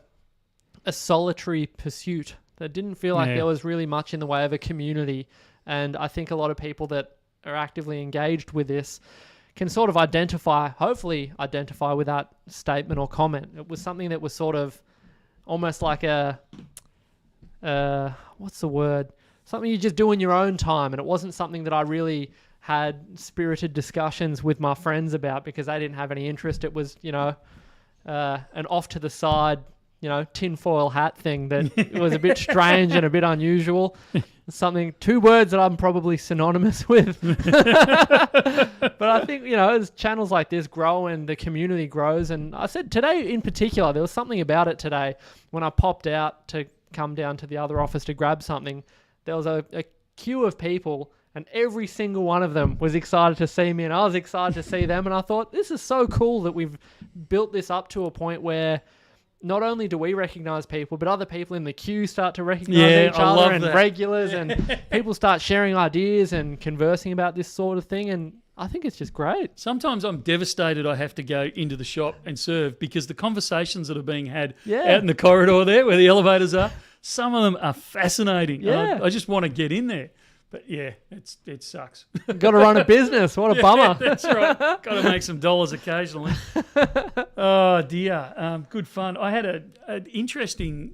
solitary pursuit. That didn't feel like there was really much in the way of a community. And I think a lot of people that are actively engaged with this can sort of hopefully identify with that statement or comment. It was something that was sort of almost like what's the word? Something you just do in your own time. And it wasn't something that I really had spirited discussions with my friends about because they didn't have any interest. It was, an off to the side, tinfoil hat thing that was a bit strange and a bit unusual. Two words that I'm probably synonymous with. But I think, as channels like this grow and the community grows, and I said today in particular, there was something about it today when I popped out to come down to the other office to grab something. There was a queue of people, and every single one of them was excited to see me, and I was excited to see them. And I thought, this is so cool that we've built this up to a point where not only do we recognize people, but other people in the queue start to recognize each other, and regulars, and people start sharing ideas and conversing about this sort of thing. And I think it's just great. Sometimes I'm devastated I have to go into the shop and serve, because the conversations that are being had out in the corridor there where the elevators are, some of them are fascinating. Yeah. I just want to get in there. But it sucks. Got to run a business. What a bummer. That's right. Got to make some dollars occasionally. Oh dear. Good fun. I had an interesting,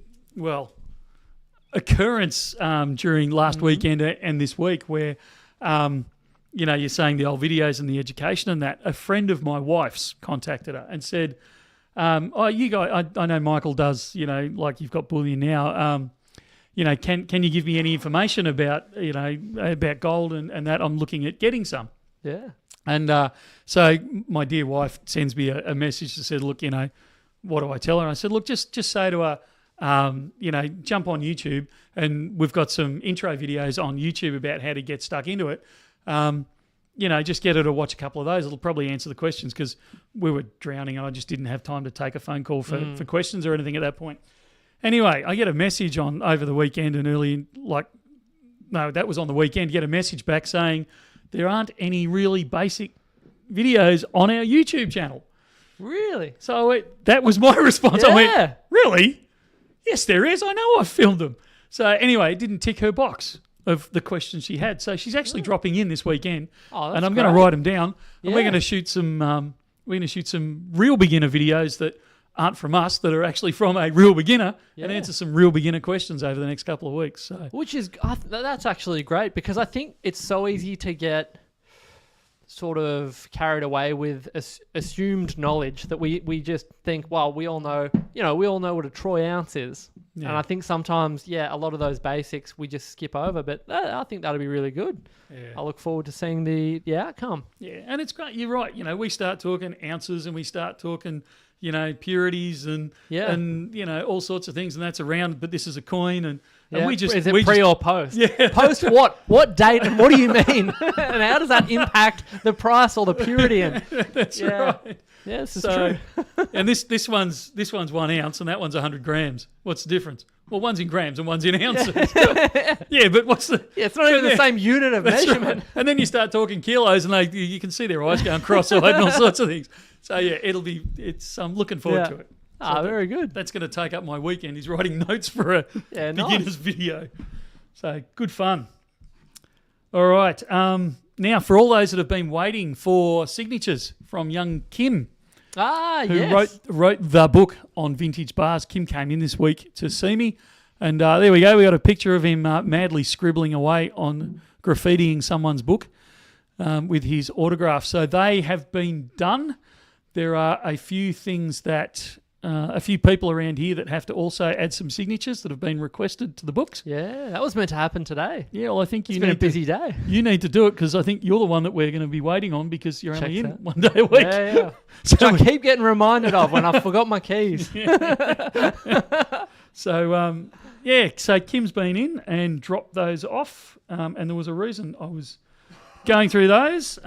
occurrence during last weekend and this week where, you're saying the old videos and the education and that. A friend of my wife's contacted her and said, you guys, I know Michael does, like you've got Bullion Now. Can you give me any information about, about gold and that? I'm looking at getting some. Yeah. And so my dear wife sends me a message that said, look, what do I tell her? And I said, look, just say to her, jump on YouTube, and we've got some intro videos on YouTube about how to get stuck into it. Just get her to watch a couple of those. It'll probably answer the questions, because we were drowning and I just didn't have time to take a phone call for questions or anything at that point. Anyway, I get a message over the weekend and that was on the weekend, get a message back saying there aren't any really basic videos on our YouTube channel. Really? So that was my response. Yeah. I went, really? Yes, there is. I know I've filmed them. So anyway, it didn't tick her box of the questions she had. So she's actually dropping in this weekend, and I'm going to write them down. And we're going to shoot some real beginner videos that aren't from us, that are actually from a real beginner, and answer some real beginner questions over the next couple of weeks. So, which is that's actually great, because I think it's so easy to get sort of carried away with assumed knowledge that we just think, well, we all know what a troy ounce is. Yeah. And I think sometimes, a lot of those basics we just skip over, but I think that'll be really good. Yeah. I look forward to seeing the outcome. Yeah, and it's great. You're right. We start talking ounces and we start talking, purities and all sorts of things, and that's around. But this is a coin, And we just Is it we pre just, or post? Yeah. Post what? What date and what do you mean? And how does that impact the price or the purity? And That's right. yeah, this is So, true. and this one's 1 ounce, and that one's 100 grams. What's the difference? Well, one's in grams and one's in ounces. Yeah, but what's the? Yeah, it's not even the same unit of That's measurement. right. And then you start talking kilos, and you can see their eyes going cross-eyed and all sorts of things. So yeah, I'm looking forward to it. So Very good. That's going to take up my weekend. Is writing notes for a Yeah, nice. beginner's video. So good fun. All right. Now, for all those that have been waiting for signatures from young Kim, who Yes. wrote the book on vintage bars. Kim came in this week to see me, and there we go. We got a picture of him madly scribbling away on graffitiing someone's book with his autograph. So they have been done. There are a few things that a few people around here that have to also add some signatures that have been requested to the books. Yeah, that was meant to happen today. Yeah, well, I think It's been a busy day. You need to do it because I think you're the one that we're going to be waiting on because you're only Checks in out. 1 day a week. Yeah. So Which I keep getting reminded of when I forgot my keys. So, so Kim's been in and dropped those off, and there was a reason I was going through those.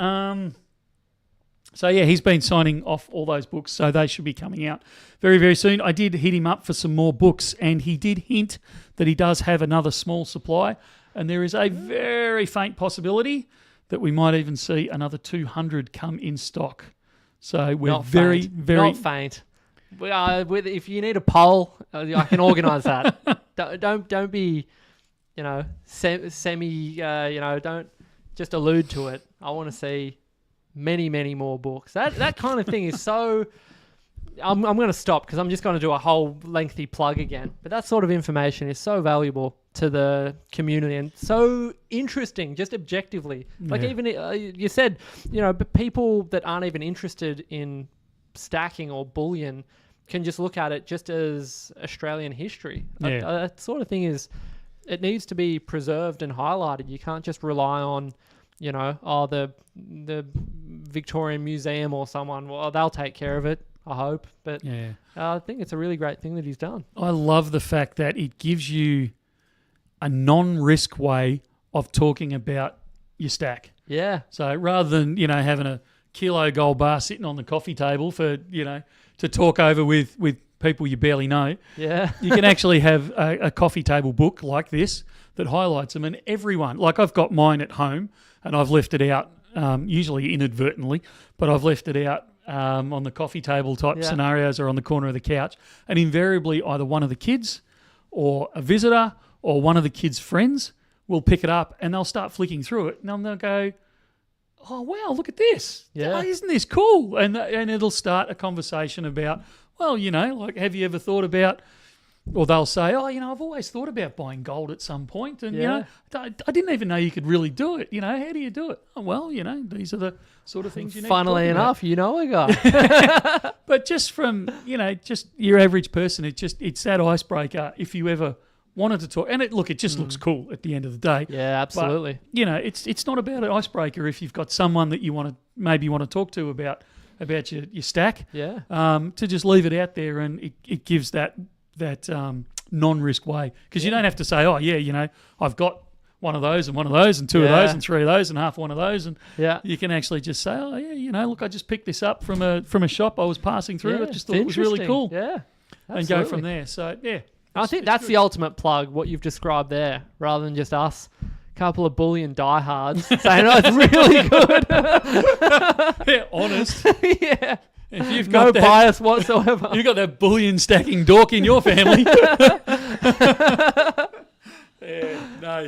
He's been signing off all those books, so they should be coming out very, very soon. I did hit him up for some more books, and he did hint that he does have another small supply, and there is a very faint possibility that we might even see another 200 come in stock. So we're Not very, faint. very... Not faint. If you need a poll, I can organise that. Don't be, semi. Don't just allude to it. I want to see many, many more books. That kind of thing is so. I'm going to stop because I'm just going to do a whole lengthy plug again. But that sort of information is so valuable to the community and so interesting, just objectively. Like even you said, but people that aren't even interested in stacking or bullion can just look at it just as Australian history. Yeah. That sort of thing it needs to be preserved and highlighted. You can't just rely on, the Victorian Museum or someone. Well, they'll take care of it, I hope. But I think it's a really great thing that he's done. I love the fact that it gives you a non-risk way of talking about your stack. Yeah. So rather than, having a kilo gold bar sitting on the coffee table for, to talk over with people you barely know, Yeah. you can actually have a coffee table book like this that highlights them. And everyone, like I've got mine at home and I've left it out, usually inadvertently, but I've left it out on the coffee table type scenarios or on the corner of the couch. And invariably either one of the kids or a visitor or one of the kids' friends will pick it up and they'll start flicking through it and they'll go, oh, wow, look at this. Yeah. Oh, isn't this cool? And it'll start a conversation about, well, like, have you ever thought about, or they'll say, oh, I've always thought about buying gold at some point. And, I didn't even know you could really do it. How do you do it? Oh, well, these are the sort of things you need Funnily to talk enough, a guy. But just from, just your average person, it's that icebreaker if you ever wanted to talk. And it just looks cool at the end of the day. Yeah, absolutely. But, it's not about an icebreaker if you've got someone that you want to talk to about your stack. Yeah. To just leave it out there and it gives that non-risk way. Because you don't have to say, oh, yeah, I've got one of those and two of those and three of those and half one of those. And you can actually just say, oh, yeah, look, I just picked this up from a shop I was passing through. Yeah, I just thought it was really cool. Yeah. And go from there. So, yeah. I think that's the ultimate plug, what you've described there, rather than just us, a couple of bullion diehards saying, oh, it's really good. Yeah, honest. Yeah. If you've No got bias whatsoever. You've got that bullion stacking dork in your family.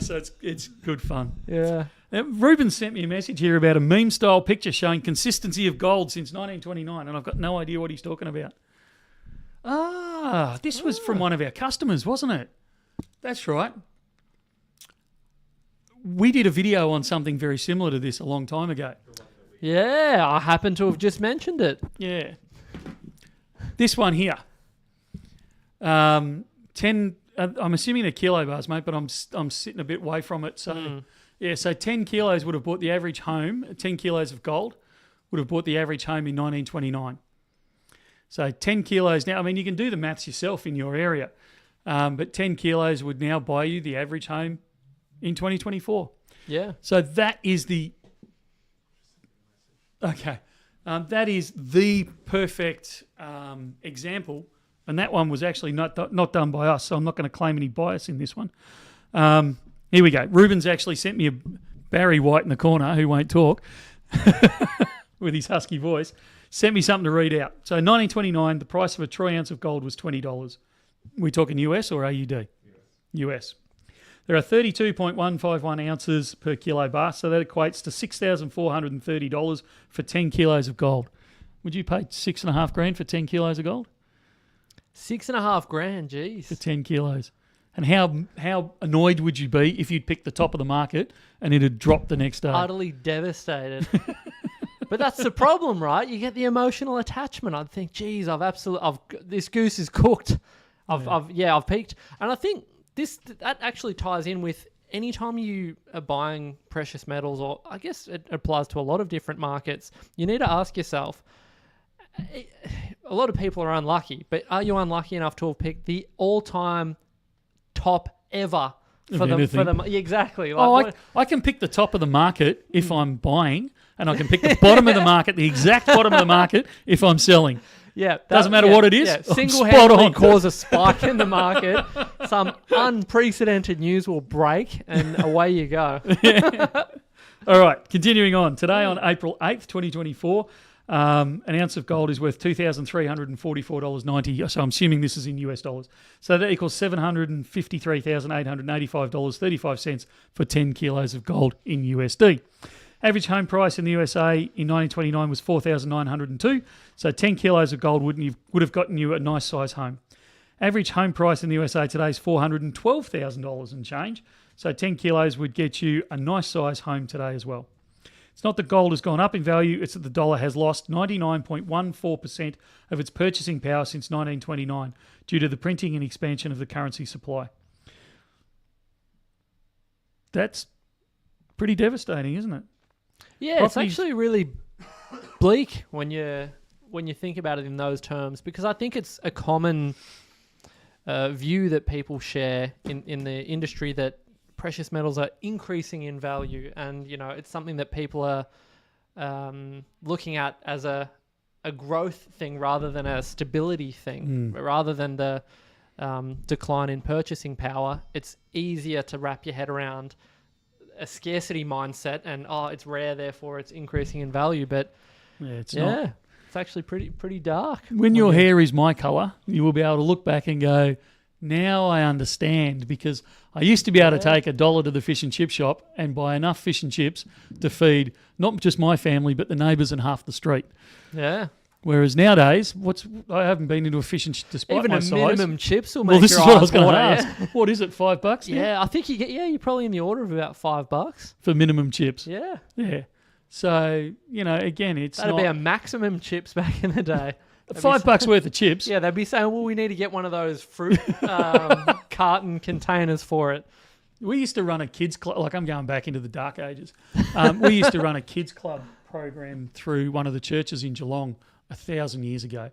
So it's good fun. Yeah. Now, Ruben sent me a message here about a meme-style picture showing consistency of gold since 1929, and I've got no idea what he's talking about. This was from one of our customers, wasn't it? That's right. We did a video on something very similar to this a long time ago. Yeah, I happen to have just mentioned it. Yeah. This one here. 10, I'm assuming they're kilo bars, mate, but I'm sitting a bit away from it. So, so 10 kilos would have bought the average home, 10 kilos of gold would have bought the average home in 1929. So 10 kilos now, I mean, you can do the maths yourself in your area. But 10 kilos would now buy you the average home in 2024. Yeah. So that is the that is the perfect example, and that one was actually not done by us. So I'm not going to claim any bias in this one. Here we go. Ruben's actually sent me a Barry White in the corner who won't talk with his husky voice. Sent me something to read out. So 1929, the price of a troy ounce of gold was $20. We talking US or AUD? US. There are 32.151 ounces per kilo bar, so that equates to $6,430 for 10 kilos of gold. Would you pay $6,500 for 10 kilos of gold? $6,500, geez. For 10 kilos. And how annoyed would you be if you'd picked the top of the market and it had dropped the next day? Utterly devastated. But that's the problem, right? You get the emotional attachment. I'd think, geez, this goose is cooked. I've peaked. And I think that actually ties in with any time you are buying precious metals, or I guess it applies to a lot of different markets, you need to ask yourself, a lot of people are unlucky, but are you unlucky enough to have picked the all-time top ever for them? Exactly. Like I can pick the top of the market if I'm buying, and I can pick the bottom of the market, the exact bottom of the market, if I'm selling. Yeah, doesn't matter what it is. Yeah, single-handedly cause a spike in the market. Some unprecedented news will break, and away you go. All right, continuing on. Today, on April 8th, 2024, an ounce of gold is worth $2,344.90. So I'm assuming this is in US dollars. So that equals $753,885.35 for 10 kilos of gold in USD. Average home price in the USA in 1929 was $4,902. So 10 kilos of gold would have gotten you a nice size home. Average home price in the USA today is $412,000 and change. So 10 kilos would get you a nice size home today as well. It's not that gold has gone up in value, it's that the dollar has lost 99.14% of its purchasing power since 1929 due to the printing and expansion of the currency supply. That's pretty devastating, isn't it? Yeah, it's actually really bleak when you think about it in those terms, because I think it's a common view that people share in the industry that precious metals are increasing in value, and it's something that people are looking at as a growth thing rather than a stability thing, rather than the decline in purchasing power. It's easier to wrap your head around a scarcity mindset and it's rare, therefore it's increasing in value. But it's not. It's actually pretty dark. When your hair is my colour, you will be able to look back and go, now I understand, because I used to be able to take $1 to the fish and chip shop and buy enough fish and chips to feed not just my family but the neighbours and half the street. Yeah. Whereas nowadays, I haven't been into a fish and despite even my a size. minimum chips will make this your is what I eyes was going to water, ask. yeah. What is it, $5? Yeah, I think you're probably in the order of about $5 for minimum chips. Yeah. Yeah. So again, that'd be a maximum chips back in the day. $5 worth of chips. Yeah, they'd be saying, well, we need to get one of those fruit carton containers for it. We used to run a kids club. Like, I'm going back into the dark ages. We used to run a kids club program through one of the churches in Geelong 1,000 years ago,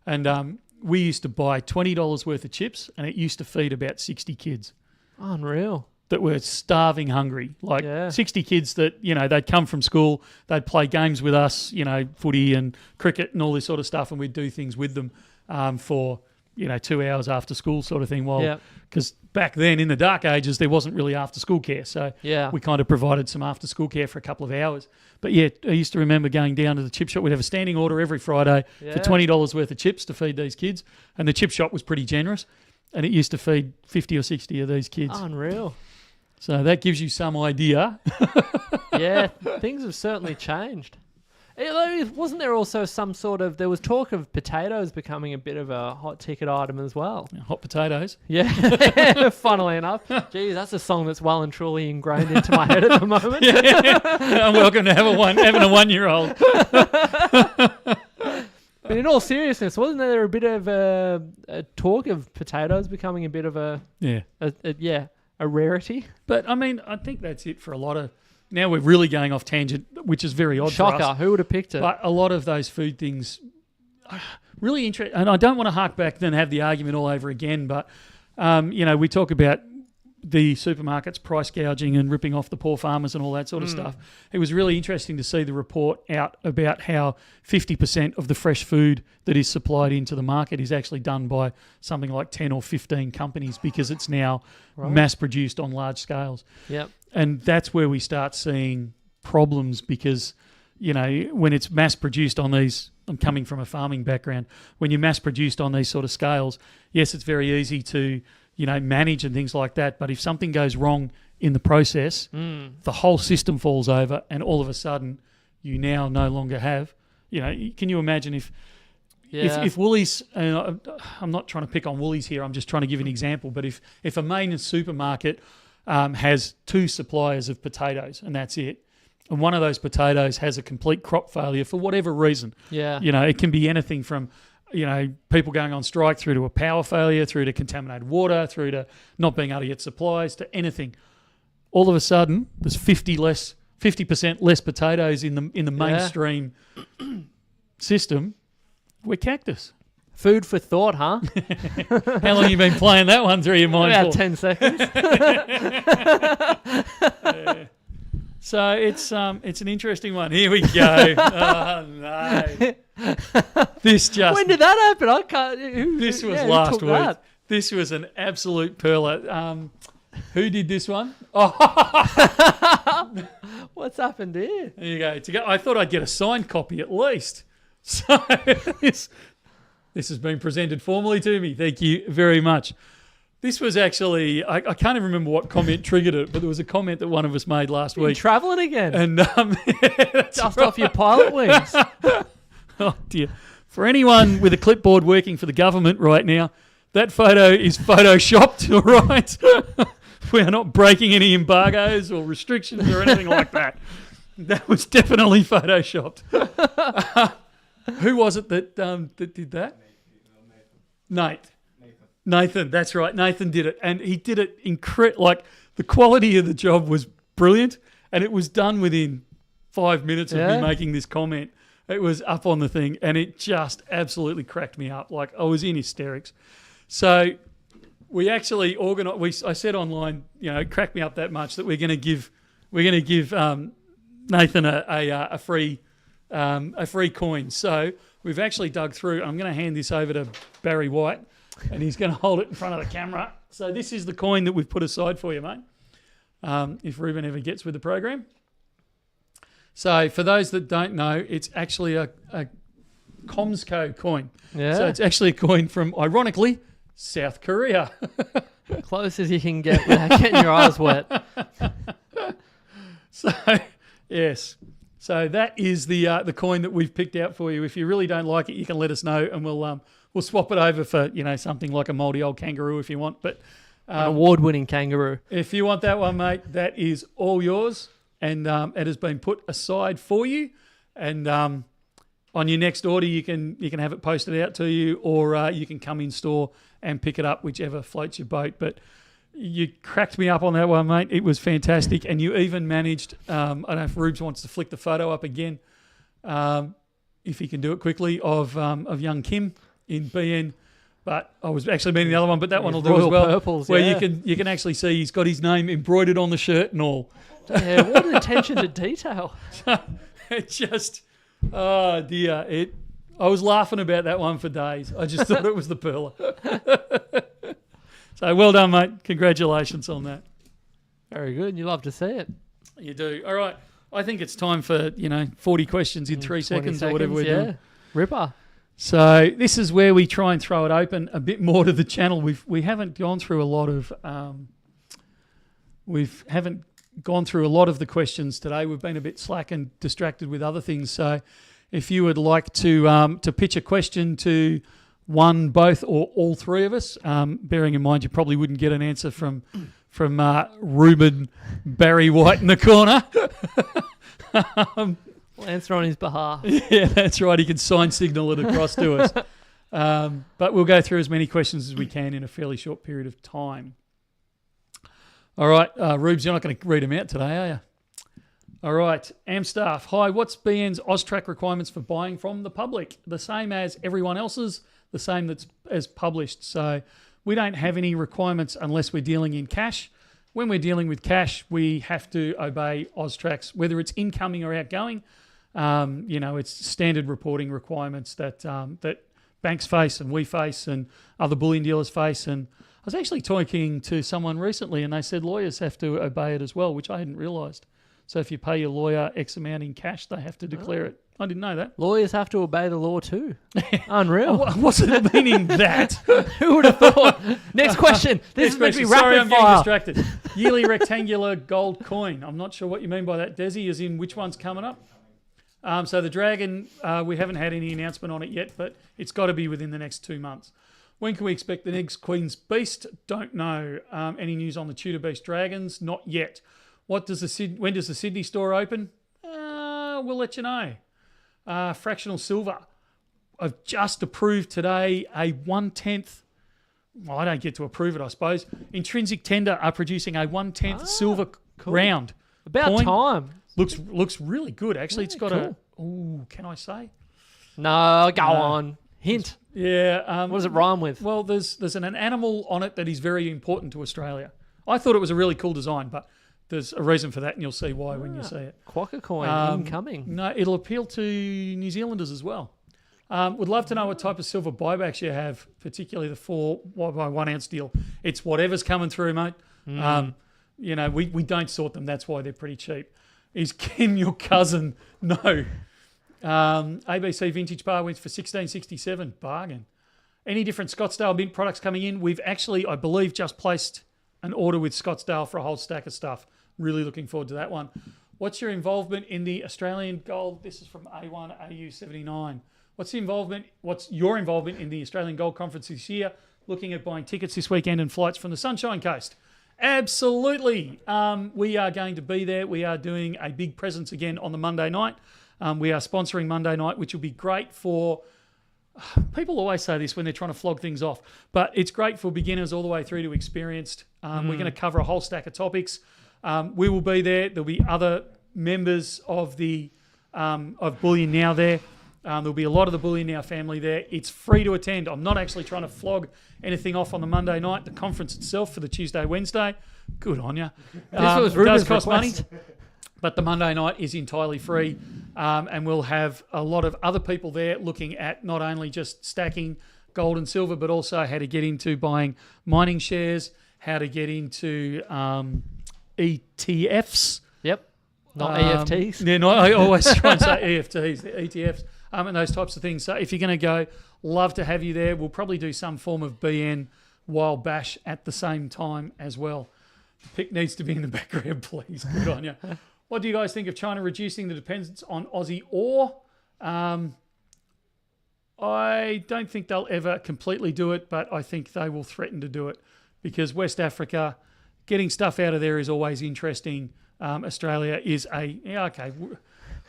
and we used to buy $20 worth of chips, and it used to feed about 60 kids. Unreal. That were starving hungry, 60 kids that, they'd come from school, they'd play games with us, footy and cricket and all this sort of stuff, and we'd do things with them for, 2 hours after school sort of thing. Because back then in the dark ages, there wasn't really after school care. So we kind of provided some after school care for a couple of hours. But I used to remember going down to the chip shop. We'd have a standing order every Friday for $20 worth of chips to feed these kids. And the chip shop was pretty generous, and it used to feed 50 or 60 of these kids. Unreal. So that gives you some idea. Yeah, things have certainly changed. Wasn't there also there was talk of potatoes becoming a bit of a hot ticket item as well? Hot potatoes? Yeah, funnily enough. Geez, that's a song that's well and truly ingrained into my head at the moment. I'm welcome to having a 1-year-old. But in all seriousness, wasn't there a bit of a talk of potatoes becoming a bit of a rarity? But, I think that's it for a lot of... Now we're really going off tangent, which is very odd Shocker, for us. who would have picked it? But a lot of those food things... Really interesting. And I don't want to hark back and have the argument all over again, but We talk about the supermarkets price gouging and ripping off the poor farmers and all that sort of stuff. It was really interesting to see the report out about how 50% of the fresh food that is supplied into the market is actually done by something like 10 or 15 companies because it's now mass produced on large scales. Yep. And that's where we start seeing problems because, when it's mass produced on these, I'm coming from a farming background, when you're mass produced on these sort of scales, yes, it's very easy to manage and things like that. But if something goes wrong in the process, the whole system falls over and all of a sudden you now no longer have, can you imagine if Woolies, I'm not trying to pick on Woolies here, I'm just trying to give an example, but if a main supermarket has 2 suppliers of potatoes and that's it, and one of those potatoes has a complete crop failure for whatever reason, it can be anything from people going on strike through to a power failure, through to contaminated water, through to not being able to get supplies, to anything. All of a sudden, there's 50% less potatoes in the mainstream system. We're cactus. Food for thought, huh? How long have you been playing that one through your mind About for? 10 seconds. Yeah. So it's an interesting one. Here we go. Oh no. This just When did that happen? I can't. This was who last took week. that? This was an absolute perler. Who did this one? What's happened here? There you go. I thought I'd get a signed copy at least. So this has been presented formally to me. Thank you very much. This was actually, I can't even remember what comment triggered it, but there was a comment that one of us made last You week. travelling again? And Dust off your pilot wings. Oh dear. For anyone with a clipboard working for the government right now, that photo is photoshopped, all right? We are not breaking any embargoes or restrictions or anything like that. That was definitely photoshopped. Who was it that did that? Nathan, that's right. Nathan did it, and he did it like the quality of the job was brilliant, and it was done within 5 minutes of me making this comment. It was up on the thing, and it just absolutely cracked me up. Like I was in hysterics. So we actually organised. I said online, it cracked me up that much that we're going to give Nathan a free coin. So we've actually dug through. I'm going to hand this over to Barry White, and he's going to hold it in front of the camera. So this is the coin that we've put aside for you, mate. If Ruben ever gets with the program. So for those that don't know, it's actually a Comsco coin. Yeah. So it's actually a coin from, ironically, South Korea. Close as you can get without getting your eyes wet. So, yes. So that is the coin that we've picked out for you. If you really don't like it, you can let us know, and we'll swap it over for something like a mouldy old kangaroo if you want. But An award-winning kangaroo. if you want that one, mate, that is all yours, and it has been put aside for you. And on your next order, you can have it posted out to you, or you can come in store and pick it up, whichever floats your boat. But you cracked me up on that one, mate. It was fantastic. And you even managed, I don't know if Rubes wants to flick the photo up again, if he can do it quickly, of young Kim in BN. But I was actually meaning the other one, but that one will do as Royal well. Purples, where yeah. you can actually see he's got his name embroidered on the shirt and all. Yeah, what an attention to detail. It just, oh dear. I was laughing about that one for days. I just thought it was the perler. So well done, mate. Congratulations on that. Very good. You love to see it. You do. All right. I think it's time for, 40 questions in 3 seconds or whatever we're doing. Ripper. So this is where we try and throw it open a bit more to the channel. We haven't gone through a lot of the questions today. We've been a bit slack and distracted with other things. So if you would like to pitch a question to one, both, or all three of us, bearing in mind you probably wouldn't get an answer from Ruben Barry White in the corner. We'll answer on his behalf. Yeah, that's right. He can sign signal it across to us. But we'll go through as many questions as we can in a fairly short period of time. All right, Rubes, you're not going to read them out today, are you? All right, Amstaff. Hi, what's BN's AUSTRAC requirements for buying from the public? The same as everyone else's, the same that's as published. So We don't have any requirements unless we're dealing in cash. When we're dealing with cash, we have to obey Austrac's, whether it's incoming or outgoing. It's standard reporting requirements that banks face and we face and other bullion dealers face. And I was actually talking to someone recently and they said lawyers have to obey it as well, which I hadn't realised. So if you pay your lawyer X amount in cash, they have to declare it. I didn't know that. Lawyers have to obey the law too. Unreal. I wasn't meaning that. Who would have thought? Next question. This is meant to be Sorry, rapid I'm getting fire. distracted. Yearly rectangular gold coin. I'm not sure what you mean by that, Desi, as in which one's coming up. So the Dragon, we haven't had any announcement on it yet, but it's got to be within the next 2 months. When can we expect the next Queen's Beast? Don't know. Any news on the Tudor Beast Dragons? Not yet. When does the Sydney store open? We'll let you know. Fractional silver. I've just approved today a 1/10. Well, I don't get to approve it, I suppose. Intrinsic Tender are producing a 1/10 silver round. About coin. time. Looks really good, actually. It's got cool. can I say? No, go on. Hint. Yeah. What does it rhyme with? Well, there's an animal on it that is very important to Australia. I thought it was a really cool design, but there's a reason for that, and you'll see why when you see it. Quokka coin incoming. No, it'll appeal to New Zealanders as well. Would love to know what type of silver buybacks you have, particularly the 4 by 1 ounce deal. It's whatever's coming through, mate. We don't sort them. That's why they're pretty cheap. Is Ken your cousin? No. ABC Vintage Bar went for $16.67. Bargain. Any different Scottsdale Mint products coming in? We've actually, I believe, just placed an order with Scottsdale for a whole stack of stuff. Really looking forward to that one. What's your involvement in the Australian Gold? This is from A1 AU79. What's your involvement in the Australian Gold Conference this year? Looking at buying tickets this weekend and flights from the Sunshine Coast. Absolutely. We are going to be there. We are doing a big presence again on the Monday night. We are sponsoring Monday night, which will be great for... People always say this when they're trying to flog things off, but it's great for beginners all the way through to experienced. We're going to cover a whole stack of topics. We will be there. There'll be other members of of Bullion Now there. There'll be a lot of the Bullion Now family there. It's free to attend. I'm not actually trying to flog anything off on the Monday night. The conference itself for the Tuesday, Wednesday, good on you. This was Ruben's does cost request. money, but the Monday night is entirely free, and we'll have a lot of other people there looking at not only just stacking gold and silver, but also how to get into buying mining shares, how to get into ETFs. Yep. Not EFTs. Yeah, no, I always try and say EFTs, the ETFs, and those types of things. So if you're going to go, love to have you there. We'll probably do some form of BN Wild Bash at the same time as well. The pick needs to be in the background, please. Good on you. What do you guys think of China reducing the dependence on Aussie ore? I don't think they'll ever completely do it, but I think they will threaten to do it because West Africa, getting stuff out of there is always interesting. Australia is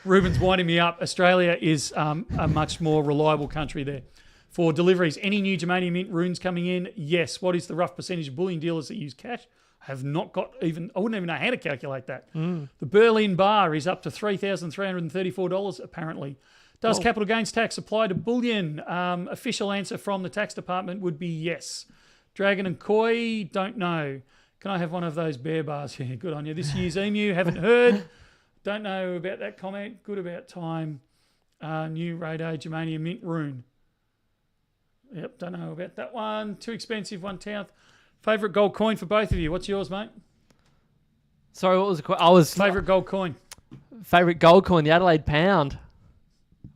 Ruben's winding me up. Australia is a much more reliable country there. For deliveries, any new germanium mint runes coming in? Yes. What is the rough percentage of bullion dealers that use cash? I wouldn't even know how to calculate that. The Berin Bar is up to $3,334 apparently. Does capital gains tax apply to bullion? Official answer from the tax department would be yes. Dragon and Koi, don't know. Can I have one of those bear bars? Yeah, good on you. This year's emu, haven't heard. Don't know about that comment. Good about time. New radar germanium mint rune. Yep, don't know about that one. Too expensive, 1/10. Favourite gold coin for both of you. What's yours, mate? Sorry, what was the question? Favourite gold coin. Favourite gold coin, the Adelaide pound.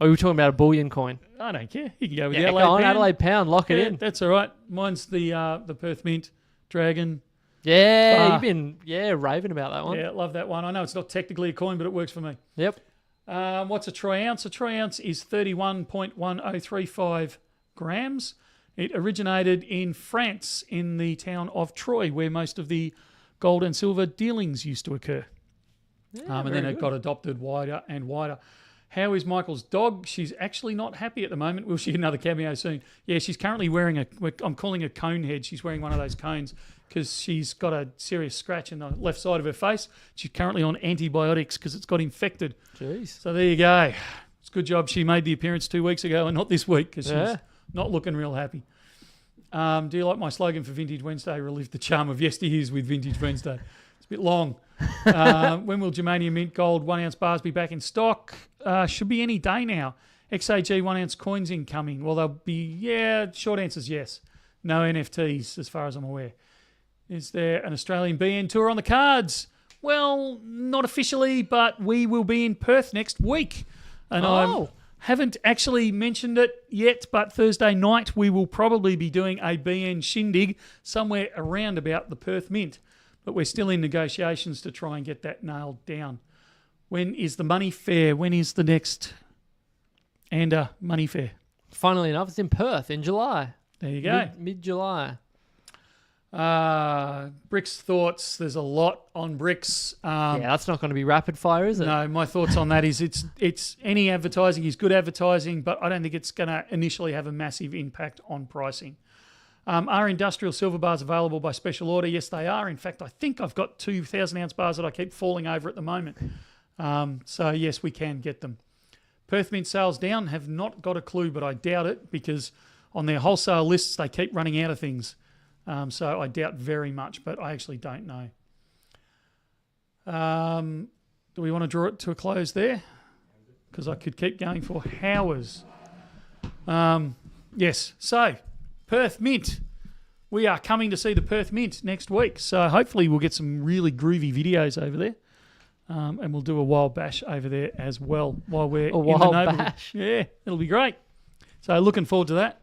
Or were we talking about a bullion coin? I don't care. You can go with Yeah, the Adelaide go on, pound. Adelaide pound, lock it Yeah, in. that's all right. Mine's the Perth Mint Dragon. Yeah, Bar. you've been raving about that one. Yeah, love that one. I know it's not technically a coin, but it works for me. Yep. What's a troy ounce? A troy ounce is 31.1035 grams. It originated in France, in the town of Troy, where most of the gold and silver dealings used to occur. And then it got adopted wider and wider. How is Michael's dog? She's actually not happy at the moment. Will she get another cameo soon? Yeah, she's currently wearing I'm calling a cone head. She's wearing one of those cones because she's got a serious scratch in the left side of her face. She's currently on antibiotics because it's got infected. Jeez. So there you go. It's a good job she made the appearance 2 weeks ago and not this week because she's not looking real happy. Do you like my slogan for Vintage Wednesday? Relive the charm of yesteryears with Vintage Wednesday. It's a bit long. When will Germanium Mint Gold 1 ounce bars be back in stock? Should be any day now. XAG 1 ounce coins incoming. Well, they'll be, short answer's yes. No NFTs as far as I'm aware. Is there an Australian BN tour on the cards? Well, not officially, but we will be in Perth next week. And I haven't actually mentioned it yet, but Thursday night we will probably be doing a BN shindig somewhere around about the Perth Mint. But we're still in negotiations to try and get that nailed down. When is the money fair? When is the next money fair? Funnily enough, it's in Perth in July. There you go. Mid-July. Bricks thoughts. There's a lot on bricks. That's not going to be rapid fire, is it? No, my thoughts on that is it's any advertising is good advertising, but I don't think it's going to initially have a massive impact on pricing. Are industrial silver bars available by special order? Yes, they are. In fact, I think I've got 2,000 ounce bars that I keep falling over at the moment. So yes, we can get them. Perth Mint sales down. Have not got a clue, but I doubt it because on their wholesale lists they keep running out of things. So I doubt very much, but I actually don't know. Do we want to draw it to a close there? Because I could keep going for hours. Yes, so Perth Mint. We are coming to see the Perth Mint next week. So hopefully we'll get some really groovy videos over there. And we'll do a wild bash over there as well while we're in the neighbourhood. Bash. Yeah, it'll be great. So looking forward to that.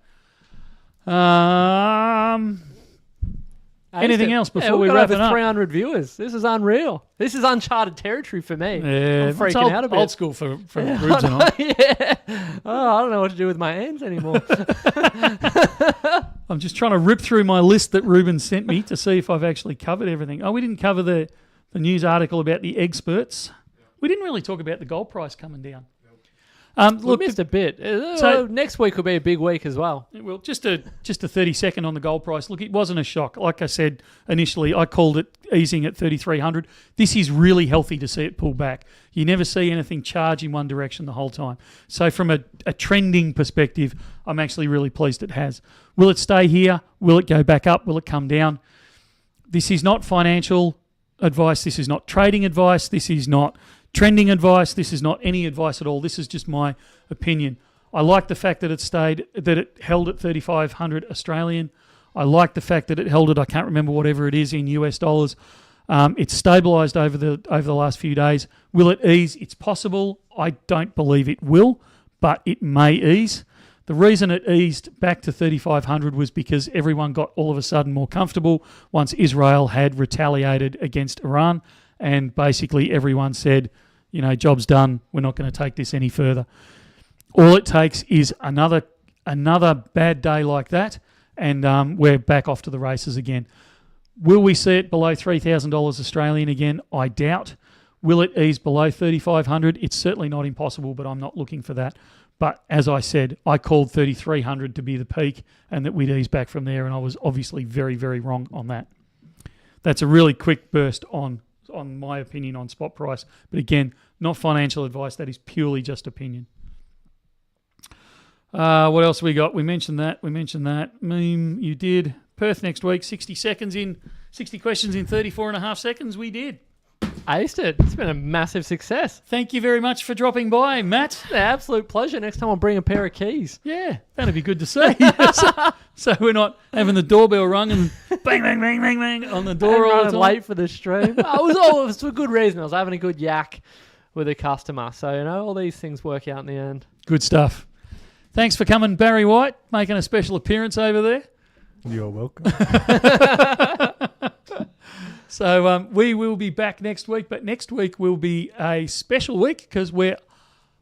Anything else before we wrap it up? 300 viewers. This is unreal. This is uncharted territory for me. Yeah, I'm freaking out a bit. Old school for Rubes and I. Yeah. Oh, I don't know what to do with my hands anymore. I'm just trying to rip through my list that Ruben sent me to see if I've actually covered everything. Oh, we didn't cover the news article about the experts. We didn't really talk about the gold price coming down. Look, we missed a bit. So next week will be a big week as well. Well, just a 30-second on the gold price. Look, it wasn't a shock. Like I said initially, I called it easing at 3,300. This is really healthy to see it pull back. You never see anything charge in one direction the whole time. So from a trending perspective, I'm actually really pleased it has. Will it stay here? Will it go back up? Will it come down? This is not financial advice. This is not trading advice. This is not trending advice. This is not any advice at all. This is just my opinion. I like the fact that it held at 3,500 Australian. I like the fact that it held at, I can't remember whatever it is in US dollars. It's stabilised over the last few days. Will it ease? It's possible. I don't believe it will, but it may ease. The reason it eased back to 3,500 was because everyone got all of a sudden more comfortable once Israel had retaliated against Iran. And basically everyone said, job's done. We're not going to take this any further. All it takes is another bad day like that, and we're back off to the races again. Will we see it below $3,000 Australian again? I doubt. Will it ease below 3,500? It's certainly not impossible, but I'm not looking for that. But as I said, I called 3,300 to be the peak and that we'd ease back from there, and I was obviously very, very wrong on that. That's a really quick burst on my opinion on spot price. But again, not financial advice. That is purely just opinion. What else we got? We mentioned that. Meme, you did. Perth next week, 60 questions in 34 and a half seconds. We did. Aced it. It's been a massive success. Thank you very much for dropping by, Matt. An absolute pleasure. Next time I'll bring a pair of keys. Yeah, that'd be good to see. so we're not having the doorbell rung and bang, bang, bang, bang, bang on the door all the time. Late for the stream. It was for good reason. I was having a good yak with a customer. So, all these things work out in the end. Good stuff. Thanks for coming, Barry White, making a special appearance over there. You're welcome. So we will be back next week, but next week will be a special week because we're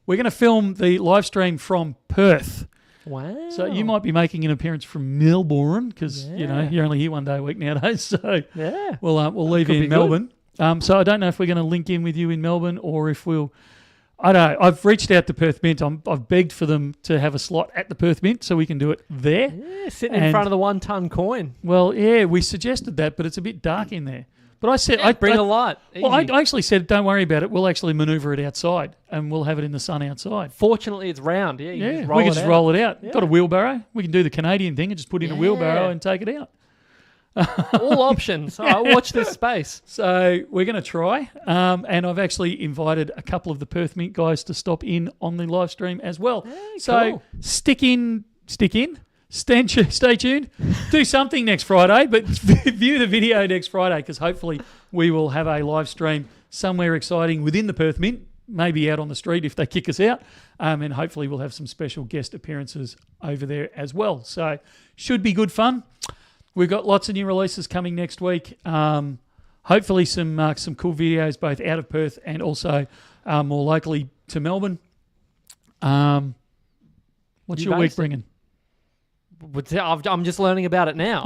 going to film the live stream from Perth. Wow! So you might be making an appearance from Melbourne because you're only here one day a week nowadays. So we'll leave you in Melbourne. So I don't know if we're going to link in with you in Melbourne or if we'll. I don't know. I've reached out to Perth Mint. I've begged for them to have a slot at the Perth Mint so we can do it there. Yeah, sitting in front of the 1 ton coin. Well, yeah, we suggested that, but it's a bit dark in there. But I said, Bring a light. Well, I Easy. actually said, don't worry about it. We'll actually manoeuvre it outside, and we'll have it in the sun outside. Fortunately, it's round. Yeah, you Yeah, just we roll can it just out. roll it out. Yeah. Got a wheelbarrow. We can do the Canadian thing and just put in a wheelbarrow and take it out. All options. All right, watch this space. So we're going to try, and I've actually invited a couple of the Perth Mint guys to stop in on the live stream as well. So cool. stay tuned, do something next Friday, but view the video next Friday because hopefully we will have a live stream somewhere exciting within the Perth Mint, maybe out on the street if they kick us out, and hopefully we'll have some special guest appearances over there as well. So should be good fun. We've got lots of new releases coming next week. Hopefully some cool videos both out of Perth and also more locally to Melbourne. What's your week bringing? I'm just learning about it now.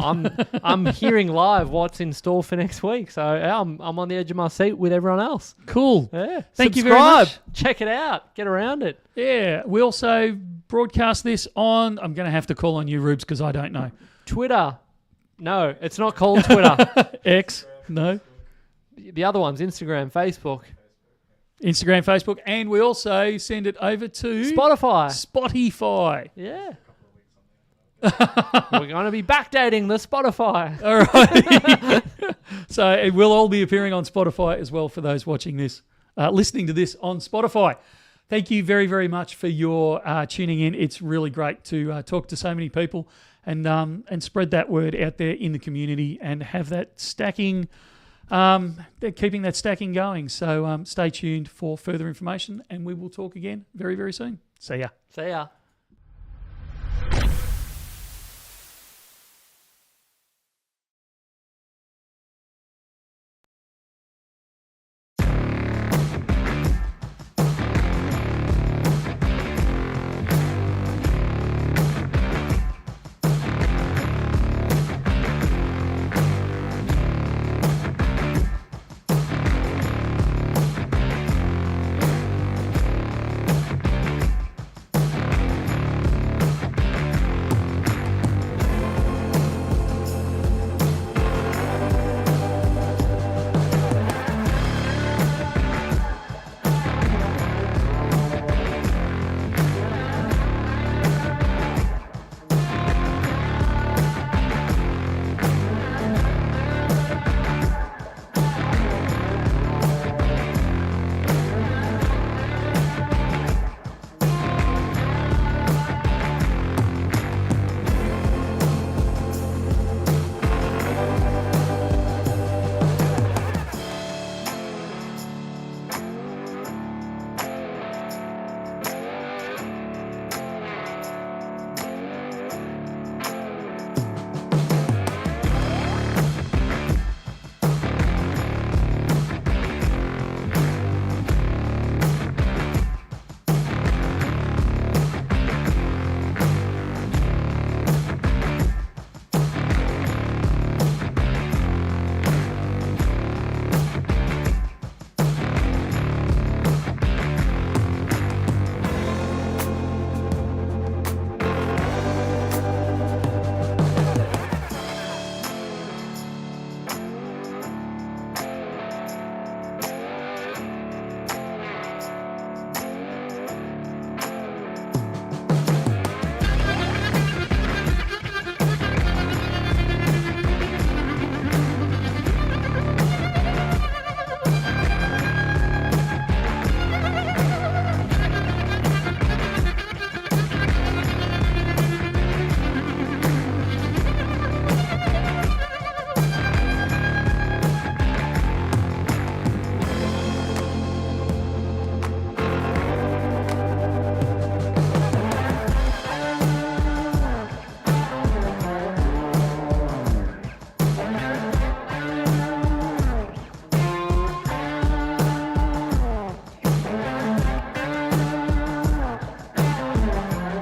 I'm hearing live what's in store for next week. So I'm on the edge of my seat with everyone else. Cool. Yeah. Thank you very much. Check it out. Get around it. Yeah. We also broadcast this on, I'm going to have to call on you, Rubes, because I don't know. Twitter. No, it's not called Twitter. X. No. The other one's Instagram, Facebook. Instagram, Facebook. And we also send it over to Spotify. Spotify. Yeah. We're going to be backdating the Spotify. All right. So it will all be appearing on Spotify as well for those watching this, listening to this on Spotify. Thank you very, very much for your tuning in. It's really great to talk to so many people and spread that word out there in the community and have that stacking, keeping that stacking going. So stay tuned for further information and we will talk again very, very soon. See ya. See ya.